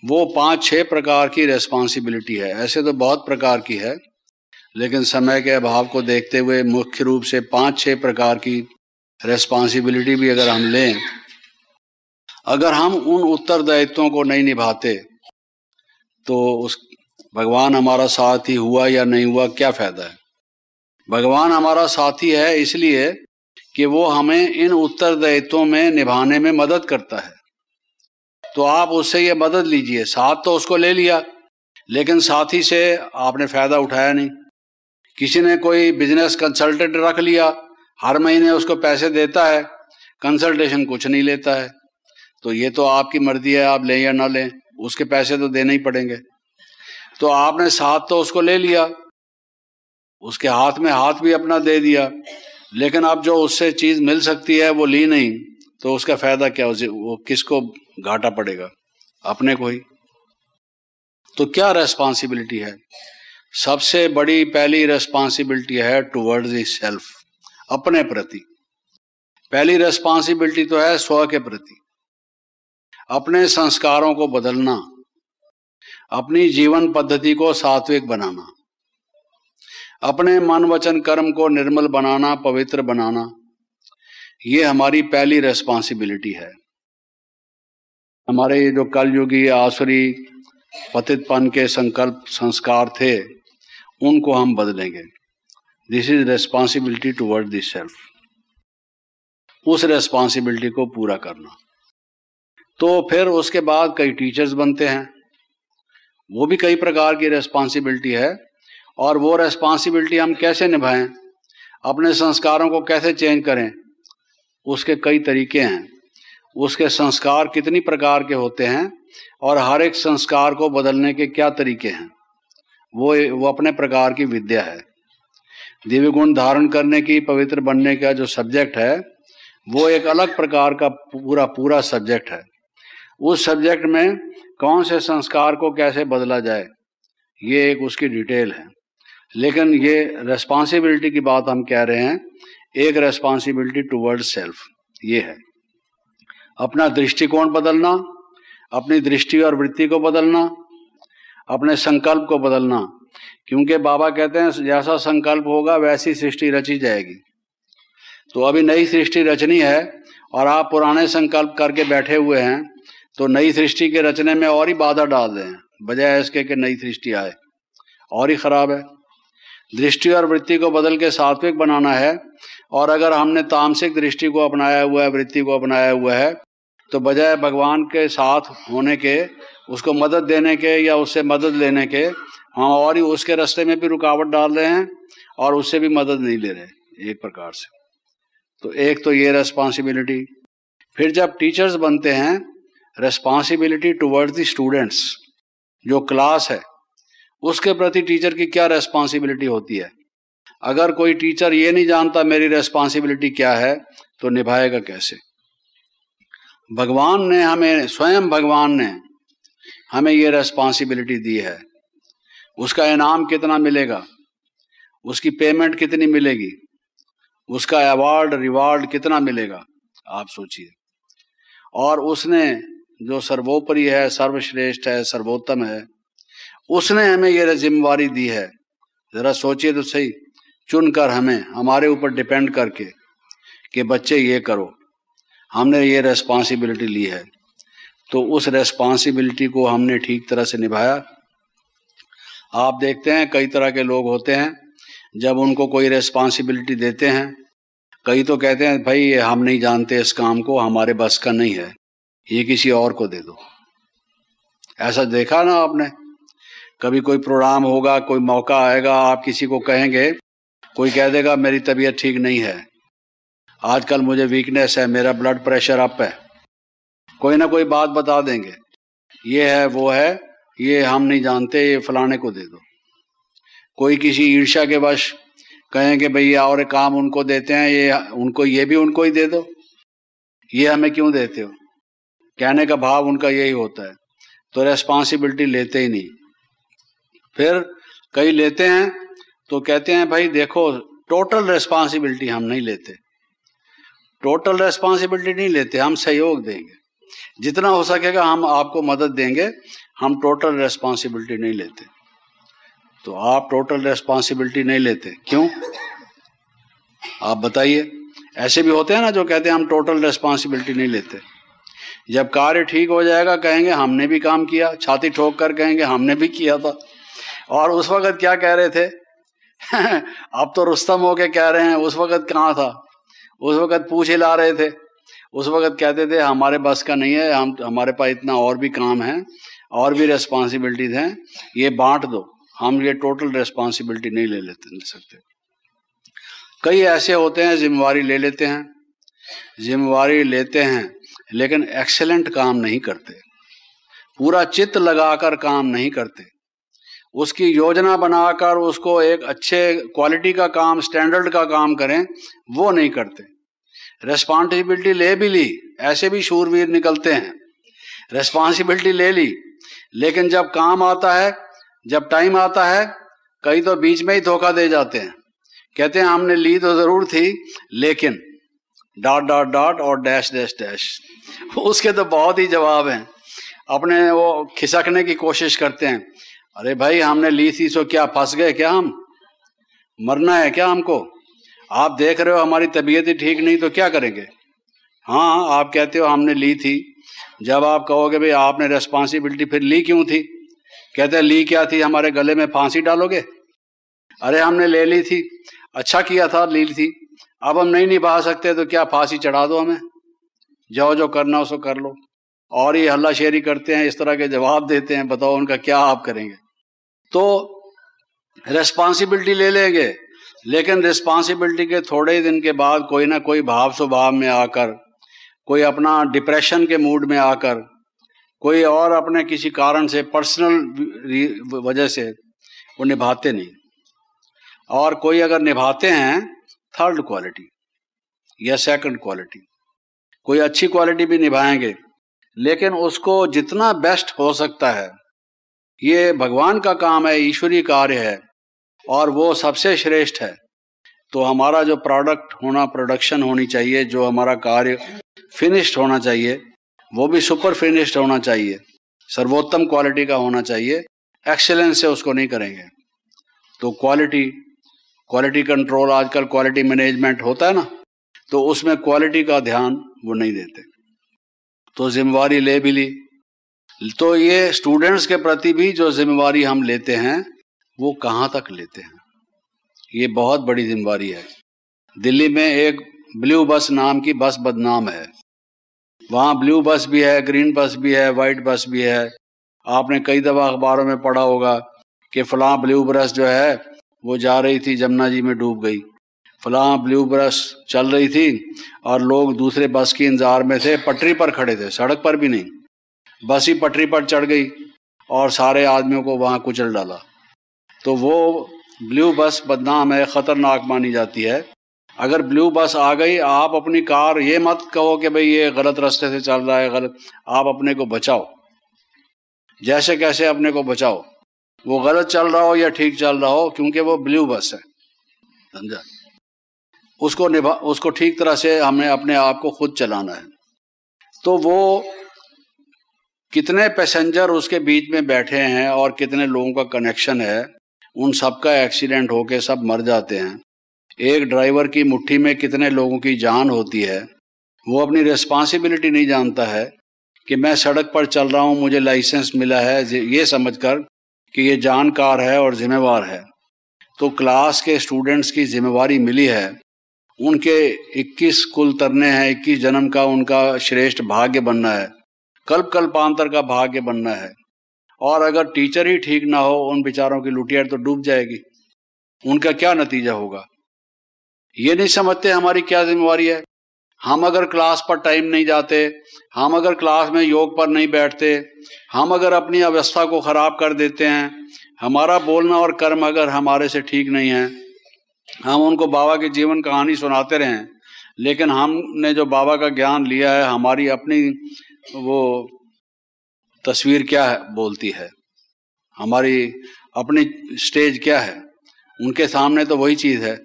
वो 5-6 प्रकार की रेस्पॉन्सिबिलिटी है। ऐसे तो बहुत प्रकार की है, लेकिन समय के अभाव को देखते हुए मुख्य रूप से 5-6 प्रकार की रेस्पॉन्सिबिलिटी भी अगर हम लें, अगर हम उन उत्तरदायित्वों को नहीं निभाते तो उस भगवान हमारा साथी हुआ या नहीं हुआ, क्या फायदा है? भगवान हमारा साथी है इसलिए कि वो हमें इन उत्तरदायित्वों में निभाने में मदद करता है। तो आप उससे ये मदद लीजिए। साथ तो उसको ले लिया, लेकिन साथी से आपने फायदा उठाया नहीं। किसी ने कोई बिजनेस कंसल्टेंट रख लिया, हर महीने उसको पैसे देता है, कंसल्टेशन कुछ नहीं लेता है। तो ये तो आपकी मर्जी है, आप लें या ना लें, उसके पैसे तो देने ही पड़ेंगे। तो आपने साथ तो उसको ले लिया, उसके हाथ में हाथ भी अपना दे दिया, लेकिन अब जो उससे चीज मिल सकती है वो ली नहीं, तो उसका फायदा क्या? वो किसको घाटा पड़ेगा? अपने को ही। तो क्या रेस्पॉन्सिबिलिटी है? सबसे बड़ी पहली रेस्पॉन्सिबिलिटी है टुवर्ड्स द सेल्फ, अपने प्रति। पहली रेस्पॉन्सिबिलिटी तो है स्व के प्रति, अपने संस्कारों को बदलना, अपनी जीवन पद्धति को सात्विक बनाना, अपने मन वचन कर्म को निर्मल बनाना, पवित्र बनाना, ये हमारी पहली रेस्पॉन्सिबिलिटी है। हमारे ये जो कलयुगी आसुरी पतितपन के संकल्प संस्कार थे, उनको हम बदलेंगे। This is responsibility toward the self. उस रेस्पॉन्सिबिलिटी को पूरा करना। तो फिर उसके बाद कई टीचर्स बनते हैं, वो भी कई प्रकार की रेस्पॉन्सिबिलिटी है। और वो रेस्पॉन्सिबिलिटी हम कैसे निभाएं, अपने संस्कारों को कैसे चेंज करें, उसके कई तरीके हैं। उसके संस्कार कितनी प्रकार के होते हैं और हर एक संस्कार को बदलने के क्या तरीके हैं, वो अपने प्रकार की विद्या है। दिव्य गुण धारण करने की, पवित्र बनने का जो सब्जेक्ट है, वो एक अलग प्रकार का पूरा सब्जेक्ट है। उस सब्जेक्ट में कौन से संस्कार को कैसे बदला जाए, ये एक उसकी डिटेल है। लेकिन ये रेस्पॉन्सिबिलिटी की बात हम कह रहे हैं, एक रेस्पॉन्सिबिलिटी टुवर्ड्स सेल्फ ये है। अपना दृष्टिकोण बदलना, अपनी दृष्टि और वृत्ति को बदलना, अपने संकल्प को बदलना। क्योंकि बाबा कहते हैं जैसा संकल्प होगा वैसी सृष्टि रची जाएगी। तो अभी नई सृष्टि रचनी है और आप पुराने संकल्प करके बैठे हुए हैं, तो नई सृष्टि के रचने में और ही बाधा डाल रहे हैं, बजाय इसके कि नई सृष्टि आए, और ही खराब है। दृष्टि और वृत्ति को बदल के सात्विक बनाना है। और अगर हमने तामसिक दृष्टि को अपनाया हुआ है, वृत्ति को अपनाया हुआ है, तो बजाय भगवान के साथ होने के, उसको मदद देने के या उससे मदद लेने के, हम और ही उसके रास्ते में भी रुकावट डाल रहे हैं और उससे भी मदद नहीं ले रहे एक प्रकार से। तो एक तो ये रेस्पॉन्सिबिलिटी। फिर जब टीचर्स बनते हैं, रेस्पॉन्सिबिलिटी टुवर्ड्स द स्टूडेंट्स, जो क्लास है उसके प्रति टीचर की क्या रेस्पॉन्सिबिलिटी होती है। अगर कोई टीचर ये नहीं जानता मेरी रेस्पॉन्सिबिलिटी क्या है, तो निभाएगा कैसे। भगवान ने हमें, स्वयं भगवान ने हमें ये रेस्पॉन्सिबिलिटी दी है। उसका इनाम कितना मिलेगा, उसकी पेमेंट कितनी मिलेगी, उसका अवार्ड रिवार्ड कितना मिलेगा, आप सोचिए। और उसने जो सर्वोपरि है, सर्वश्रेष्ठ है, सर्वोत्तम है, उसने हमें ये जिम्मेवारी दी है। जरा सोचिए तो सही, चुनकर हमें, हमारे ऊपर डिपेंड करके कि बच्चे ये करो, हमने ये रेस्पॉन्सिबिलिटी ली है। तो उस रेस्पॉन्सिबिलिटी को हमने ठीक तरह से निभाया। आप देखते हैं कई तरह के लोग होते हैं, जब उनको कोई रेस्पॉन्सिबिलिटी देते हैं, कई तो कहते हैं भाई ये हम नहीं जानते इस काम को, हमारे बस का नहीं है, ये किसी और को दे दो। ऐसा देखा ना आपने? कभी कोई प्रोग्राम होगा, कोई मौका आएगा, आप किसी को कहेंगे, कोई कह देगा मेरी तबीयत ठीक नहीं है, आजकल मुझे वीकनेस है, मेरा ब्लड प्रेशर अप है, कोई ना कोई बात बता देंगे, ये है वो है, ये हम नहीं जानते, ये फलाने को दे दो। कोई किसी ईर्ष्या के वश कहेंगे भाई और काम उनको देते हैं, ये उनको, ये भी उनको ही दे दो, ये हमें क्यों देते हो। कहने का भाव उनका यही होता है। तो रेस्पॉन्सिबिलिटी लेते ही नहीं। फिर कई लेते हैं तो कहते हैं भाई देखो टोटल रेस्पॉन्सिबिलिटी हम नहीं लेते, टोटल रेस्पॉन्सिबिलिटी नहीं लेते, हम सहयोग देंगे, जितना हो सकेगा हम आपको मदद देंगे, हम टोटल रेस्पॉन्सिबिलिटी नहीं लेते। तो आप टोटल रेस्पॉन्सिबिलिटी नहीं लेते क्यों, आप बताइए। ऐसे भी होते हैं ना जो कहते हैं हम टोटल रेस्पॉन्सिबिलिटी नहीं लेते। जब कार्य ठीक हो जाएगा कहेंगे हमने भी काम किया, छाती ठोक कर कहेंगे हमने भी किया था। और उस वक्त क्या कह रहे थे अब तो रुस्तम होके कह रहे हैं, उस वक्त कहाँ था, उस वक्त पूछ हिला रहे थे, उस वक्त कहते थे हमारे बस का नहीं है, हमारे पास इतना और भी काम है, और भी रेस्पॉन्सिबिलिटीज हैं, ये बांट दो, हम ये टोटल रेस्पॉन्सिबिलिटी नहीं ले सकते। कई ऐसे होते हैं जिम्मेवारी ले लेते हैं, जिम्मेवारी लेते हैं लेकिन एक्सेलेंट काम नहीं करते, पूरा चित्त लगाकर काम नहीं करते, उसकी योजना बनाकर उसको एक अच्छे क्वालिटी का काम, स्टैंडर्ड का काम करें, वो नहीं करते। रेस्पॉन्सिबिलिटी ले भी ली, ऐसे भी शूरवीर निकलते हैं, रेस्पॉन्सिबिलिटी ले ली लेकिन जब काम आता है, जब टाइम आता है, कई तो बीच में ही धोखा दे जाते हैं, कहते हैं हमने ली तो जरूर थी लेकिन डॉट डॉट डॉट और डैश डैश डैश। उसके तो बहुत ही जवाब हैं, अपने वो खिसकने की कोशिश करते हैं। अरे भाई हमने ली थी सो क्या फंस गए क्या, हम मरना है क्या हमको? आप देख रहे हो हमारी तबीयत ही ठीक नहीं तो क्या करेंगे? हाँ आप कहते हो हमने ली थी, जब आप कहोगे भाई आपने रेस्पॉन्सिबिलिटी फिर ली क्यों थी, कहते हैं ली क्या थी, हमारे गले में फांसी डालोगे? अरे हमने ले ली थी, अच्छा किया था ली थी, अब हम नहीं निभा सकते तो क्या फांसी चढ़ा दो हमें, जाओ जो करना उसको कर लो। और ये हल्ला शेरी करते हैं, इस तरह के जवाब देते हैं, बताओ उनका क्या आप करेंगे? तो रेस्पॉन्सिबिलिटी ले लेंगे, लेकिन रिस्पॉन्सिबिलिटी के थोड़े ही दिन के बाद कोई ना कोई भाव स्वभाव में आकर, कोई अपना डिप्रेशन के मूड में आकर, कोई और अपने किसी कारण से पर्सनल वजह से वो निभाते नहीं। और कोई अगर निभाते हैं थर्ड क्वालिटी या सेकंड क्वालिटी, कोई अच्छी क्वालिटी भी निभाएंगे, लेकिन उसको जितना बेस्ट हो सकता है, ये भगवान का काम है, ईश्वरीय कार्य है और वो सबसे श्रेष्ठ है। तो हमारा जो प्रोडक्ट होना, प्रोडक्शन होनी चाहिए, जो हमारा कार्य फिनिश्ड होना चाहिए वो भी सुपर फिनिश्ड होना चाहिए, सर्वोत्तम क्वालिटी का होना चाहिए। एक्सीलेंस से उसको नहीं करेंगे तो क्वालिटी कंट्रोल, आजकल क्वालिटी मैनेजमेंट होता है ना, तो उसमें क्वालिटी का ध्यान वो नहीं देते, तो जिम्मेवारी ले भी ली। तो ये स्टूडेंट्स के प्रति भी जो जिम्मेवारी हम लेते हैं वो कहाँ तक लेते हैं, ये बहुत बड़ी जिम्मेवारी है। दिल्ली में एक ब्लू बस नाम की बस बदनाम है, वहाँ ब्लू बस भी है, ग्रीन बस भी है, वाइट बस भी है। आपने कई दफा अखबारों में पढ़ा होगा कि फलां ब्लू बस जो है वो जा रही थी जमुना जी में डूब गई, फलां ब्लू बस चल रही थी और लोग दूसरे बस की इंतजार में थे, पटरी पर खड़े थे, सड़क पर भी नहीं, बस ही पटरी पर चढ़ गई और सारे आदमियों को वहां कुचल डाला। तो वो ब्लू बस बदनाम है, खतरनाक मानी जाती है। अगर ब्लू बस आ गई, आप अपनी कार ये मत कहो कि भाई ये गलत रास्ते से चल रहा है, गलत, आप अपने को बचाओ, जैसे कैसे अपने को बचाओ, वो गलत चल रहा हो या ठीक चल रहा हो, क्योंकि वो ब्लू बस है, समझा? उसको ठीक तरह से हमें अपने आप को खुद चलाना है। तो वो कितने पैसेंजर उसके बीच में बैठे हैं और कितने लोगों का कनेक्शन है, उन सबका एक्सीडेंट होके सब मर जाते हैं। एक ड्राइवर की मुट्ठी में कितने लोगों की जान होती है, वो अपनी रिस्पॉन्सिबिलिटी नहीं जानता है कि मैं सड़क पर चल रहा हूँ, मुझे लाइसेंस मिला है ये समझकर कि ये जानकार है और जिम्मेवार है। तो क्लास के स्टूडेंट्स की जिम्मेवारी मिली है, उनके 21 कुल तरने हैं, 21 जन्म का उनका श्रेष्ठ भाग्य बनना है, कल्पांतर का भाग्य बनना है। और अगर टीचर ही ठीक ना हो, उन बेचारों की लुटियर तो डूब जाएगी, उनका क्या नतीजा होगा? ये नहीं समझते हमारी क्या जिम्मेवारी है। हम अगर क्लास पर टाइम नहीं जाते, हम अगर क्लास में योग पर नहीं बैठते, हम अगर अपनी अवस्था को खराब कर देते हैं, हमारा बोलना और कर्म अगर हमारे से ठीक नहीं है, हम उनको बाबा की जीवन कहानी सुनाते रहें, लेकिन हमने जो बाबा का ज्ञान लिया है, हमारी अपनी वो तस्वीर क्या है बोलती है, हमारी अपनी स्टेज क्या है, उनके सामने तो वही चीज है।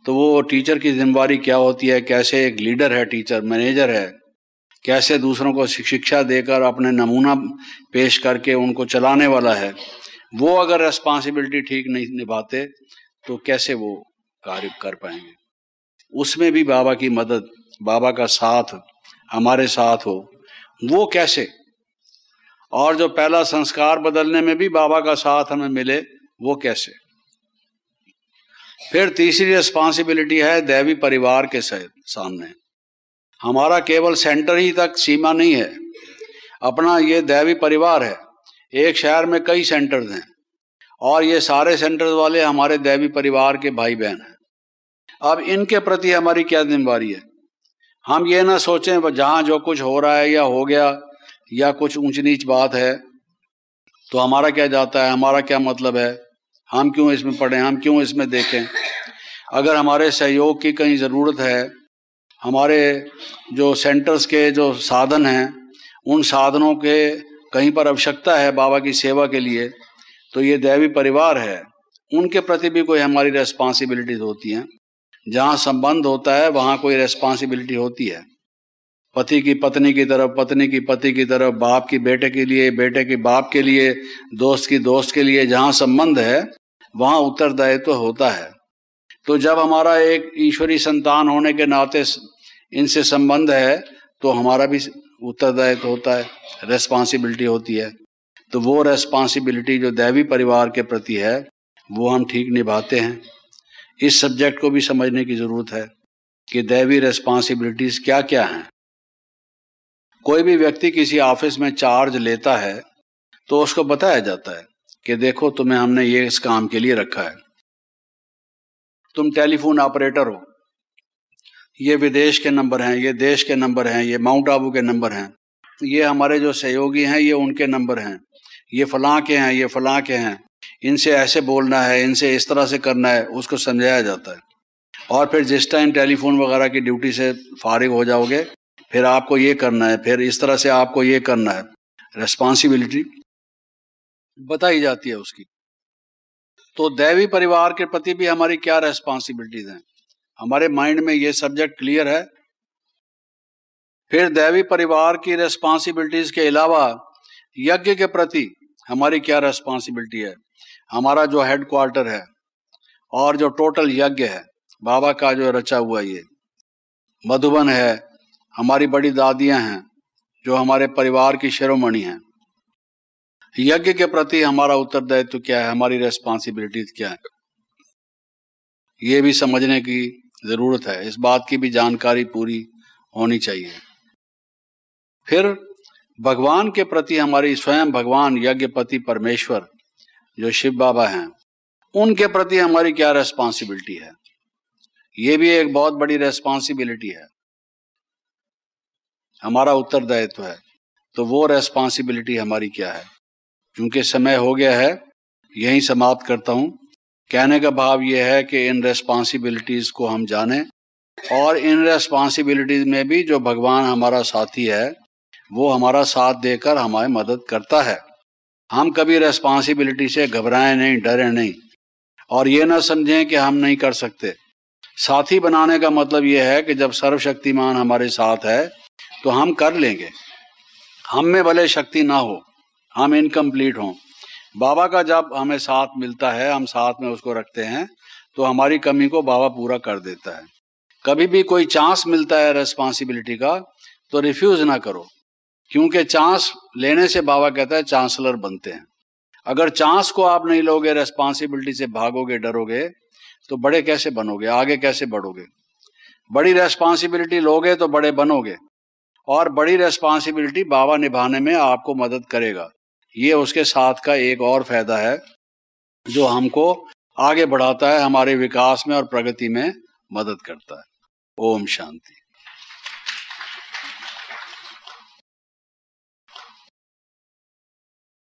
तो वो टीचर की जिम्मेवारी क्या होती है, कैसे एक लीडर है, टीचर मैनेजर है, कैसे दूसरों को शिक्षा देकर अपने नमूना पेश करके उनको चलाने वाला है, वो अगर रेस्पॉन्सिबिलिटी ठीक नहीं निभाते तो कैसे वो कार्य कर पाएंगे। उसमें भी बाबा की मदद, बाबा का साथ हमारे साथ हो, वो कैसे? और जो पहला संस्कार बदलने में भी बाबा का साथ हमें मिले, वो कैसे? फिर तीसरी रिस्पॉन्सिबिलिटी है दैवी परिवार के सामने। हमारा केवल सेंटर ही तक सीमा नहीं है, अपना ये दैवी परिवार है। एक शहर में कई सेंटर्स हैं और ये सारे सेंटर्स वाले हमारे दैवी परिवार के भाई बहन हैं। अब इनके प्रति हमारी क्या जिम्मेवारी है? हम ये ना सोचें जहां जो कुछ हो रहा है या हो गया या कुछ ऊंच नीच बात है तो हमारा क्या जाता है, हमारा क्या मतलब है, हम क्यों इसमें पढ़ें, हम क्यों इसमें देखें। अगर हमारे सहयोग की कहीं ज़रूरत है, हमारे जो सेंटर्स के जो साधन हैं, उन साधनों के कहीं पर आवश्यकता है बाबा की सेवा के लिए, तो ये दैवी परिवार है, उनके प्रति भी कोई हमारी रेस्पॉन्सिबिलिटीज होती हैं। जहाँ संबंध होता है वहाँ कोई रेस्पॉन्सिबिलिटी होती है। पति की पत्नी की तरफ, पत्नी की पति की तरफ, बाप की बेटे के लिए, बेटे के बाप के लिए, दोस्त की दोस्त के लिए, जहाँ संबंध है वहाँ उत्तरदायित्व होता है। तो जब हमारा एक ईश्वरी संतान होने के नाते इनसे संबंध है तो हमारा भी उत्तरदायित्व होता है, रेस्पॉन्सिबिलिटी होती है। तो वो रेस्पॉन्सिबिलिटी जो दैवी परिवार के प्रति है वो हम ठीक निभाते हैं। इस सब्जेक्ट को भी समझने की जरूरत है कि दैवी रेस्पॉन्सिबिलिटीज क्या क्या हैं। कोई भी व्यक्ति किसी ऑफिस में चार्ज लेता है तो उसको बताया जाता है कि देखो तुम्हें हमने ये इस काम के लिए रखा है। तुम टेलीफोन ऑपरेटर हो, ये विदेश के नंबर हैं, ये देश के नंबर हैं, ये माउंट आबू के नंबर हैं, ये हमारे जो सहयोगी हैं ये उनके नंबर हैं, ये फलां के हैं, ये फलां के हैं, इनसे ऐसे बोलना है, इनसे इस तरह से करना है, उसको समझाया जाता है। और फिर जिस टाइम टेलीफोन वगैरह की ड्यूटी से फारिग हो जाओगे फिर आपको ये करना है, फिर इस तरह से आपको ये करना है। रेस्पॉन्सिबिलिटी बताई जाती है उसकी। तो दैवी परिवार के प्रति भी हमारी क्या रेस्पॉन्सिबिलिटीज हैं, हमारे माइंड में ये सब्जेक्ट क्लियर है। फिर दैवी परिवार की रेस्पॉन्सिबिलिटीज के अलावा यज्ञ के प्रति हमारी क्या रेस्पॉन्सिबिलिटी है। हमारा जो हेडक्वार्टर है और जो टोटल यज्ञ है बाबा का जो रचा हुआ ये मधुबन है, हमारी बड़ी दादियां हैं जो हमारे परिवार की शिरोमणि हैं। यज्ञ के प्रति हमारा उत्तरदायित्व क्या है, हमारी रेस्पॉन्सिबिलिटीज क्या है, ये भी समझने की जरूरत है। इस बात की भी जानकारी पूरी होनी चाहिए। फिर भगवान के प्रति हमारी, स्वयं भगवान यज्ञपति परमेश्वर जो शिव बाबा हैं, उनके प्रति हमारी क्या रेस्पॉन्सिबिलिटी है, ये भी एक बहुत बड़ी रेस्पॉन्सिबिलिटी है, हमारा उत्तरदायित्व है। तो वो रेस्पॉन्सिबिलिटी हमारी क्या है। क्योंकि समय हो गया है, यहीं समाप्त करता हूं। कहने का भाव यह है कि इन रेस्पॉन्सिबिलिटीज को हम जानें और इन रेस्पॉन्सिबिलिटीज में भी जो भगवान हमारा साथी है वो हमारा साथ देकर हमारी मदद करता है। हम कभी रेस्पॉन्सिबिलिटी से घबराएं नहीं, डरे नहीं और ये ना समझें कि हम नहीं कर सकते। साथी बनाने का मतलब यह है कि जब सर्वशक्तिमान हमारे साथ है तो हम कर लेंगे। हम में भले शक्ति ना हो, हम इनकम्प्लीट हों, बाबा का जब हमें साथ मिलता है, हम साथ में उसको रखते हैं तो हमारी कमी को बाबा पूरा कर देता है। कभी भी कोई चांस मिलता है रेस्पॉन्सिबिलिटी का तो रिफ्यूज ना करो, क्योंकि चांस लेने से बाबा कहता है चांसलर बनते हैं। अगर चांस को आप नहीं लोगे, रेस्पॉन्सिबिलिटी से भागोगे, डरोगे, तो बड़े कैसे बनोगे, आगे कैसे बढ़ोगे। बड़ी रेस्पॉन्सिबिलिटी लोगे तो बड़े बनोगे और बड़ी रेस्पॉन्सिबिलिटी बाबा निभाने में आपको मदद करेगा। ये उसके साथ का एक और फायदा है जो हमको आगे बढ़ाता है, हमारे विकास में और प्रगति में मदद करता है। ओम शांति।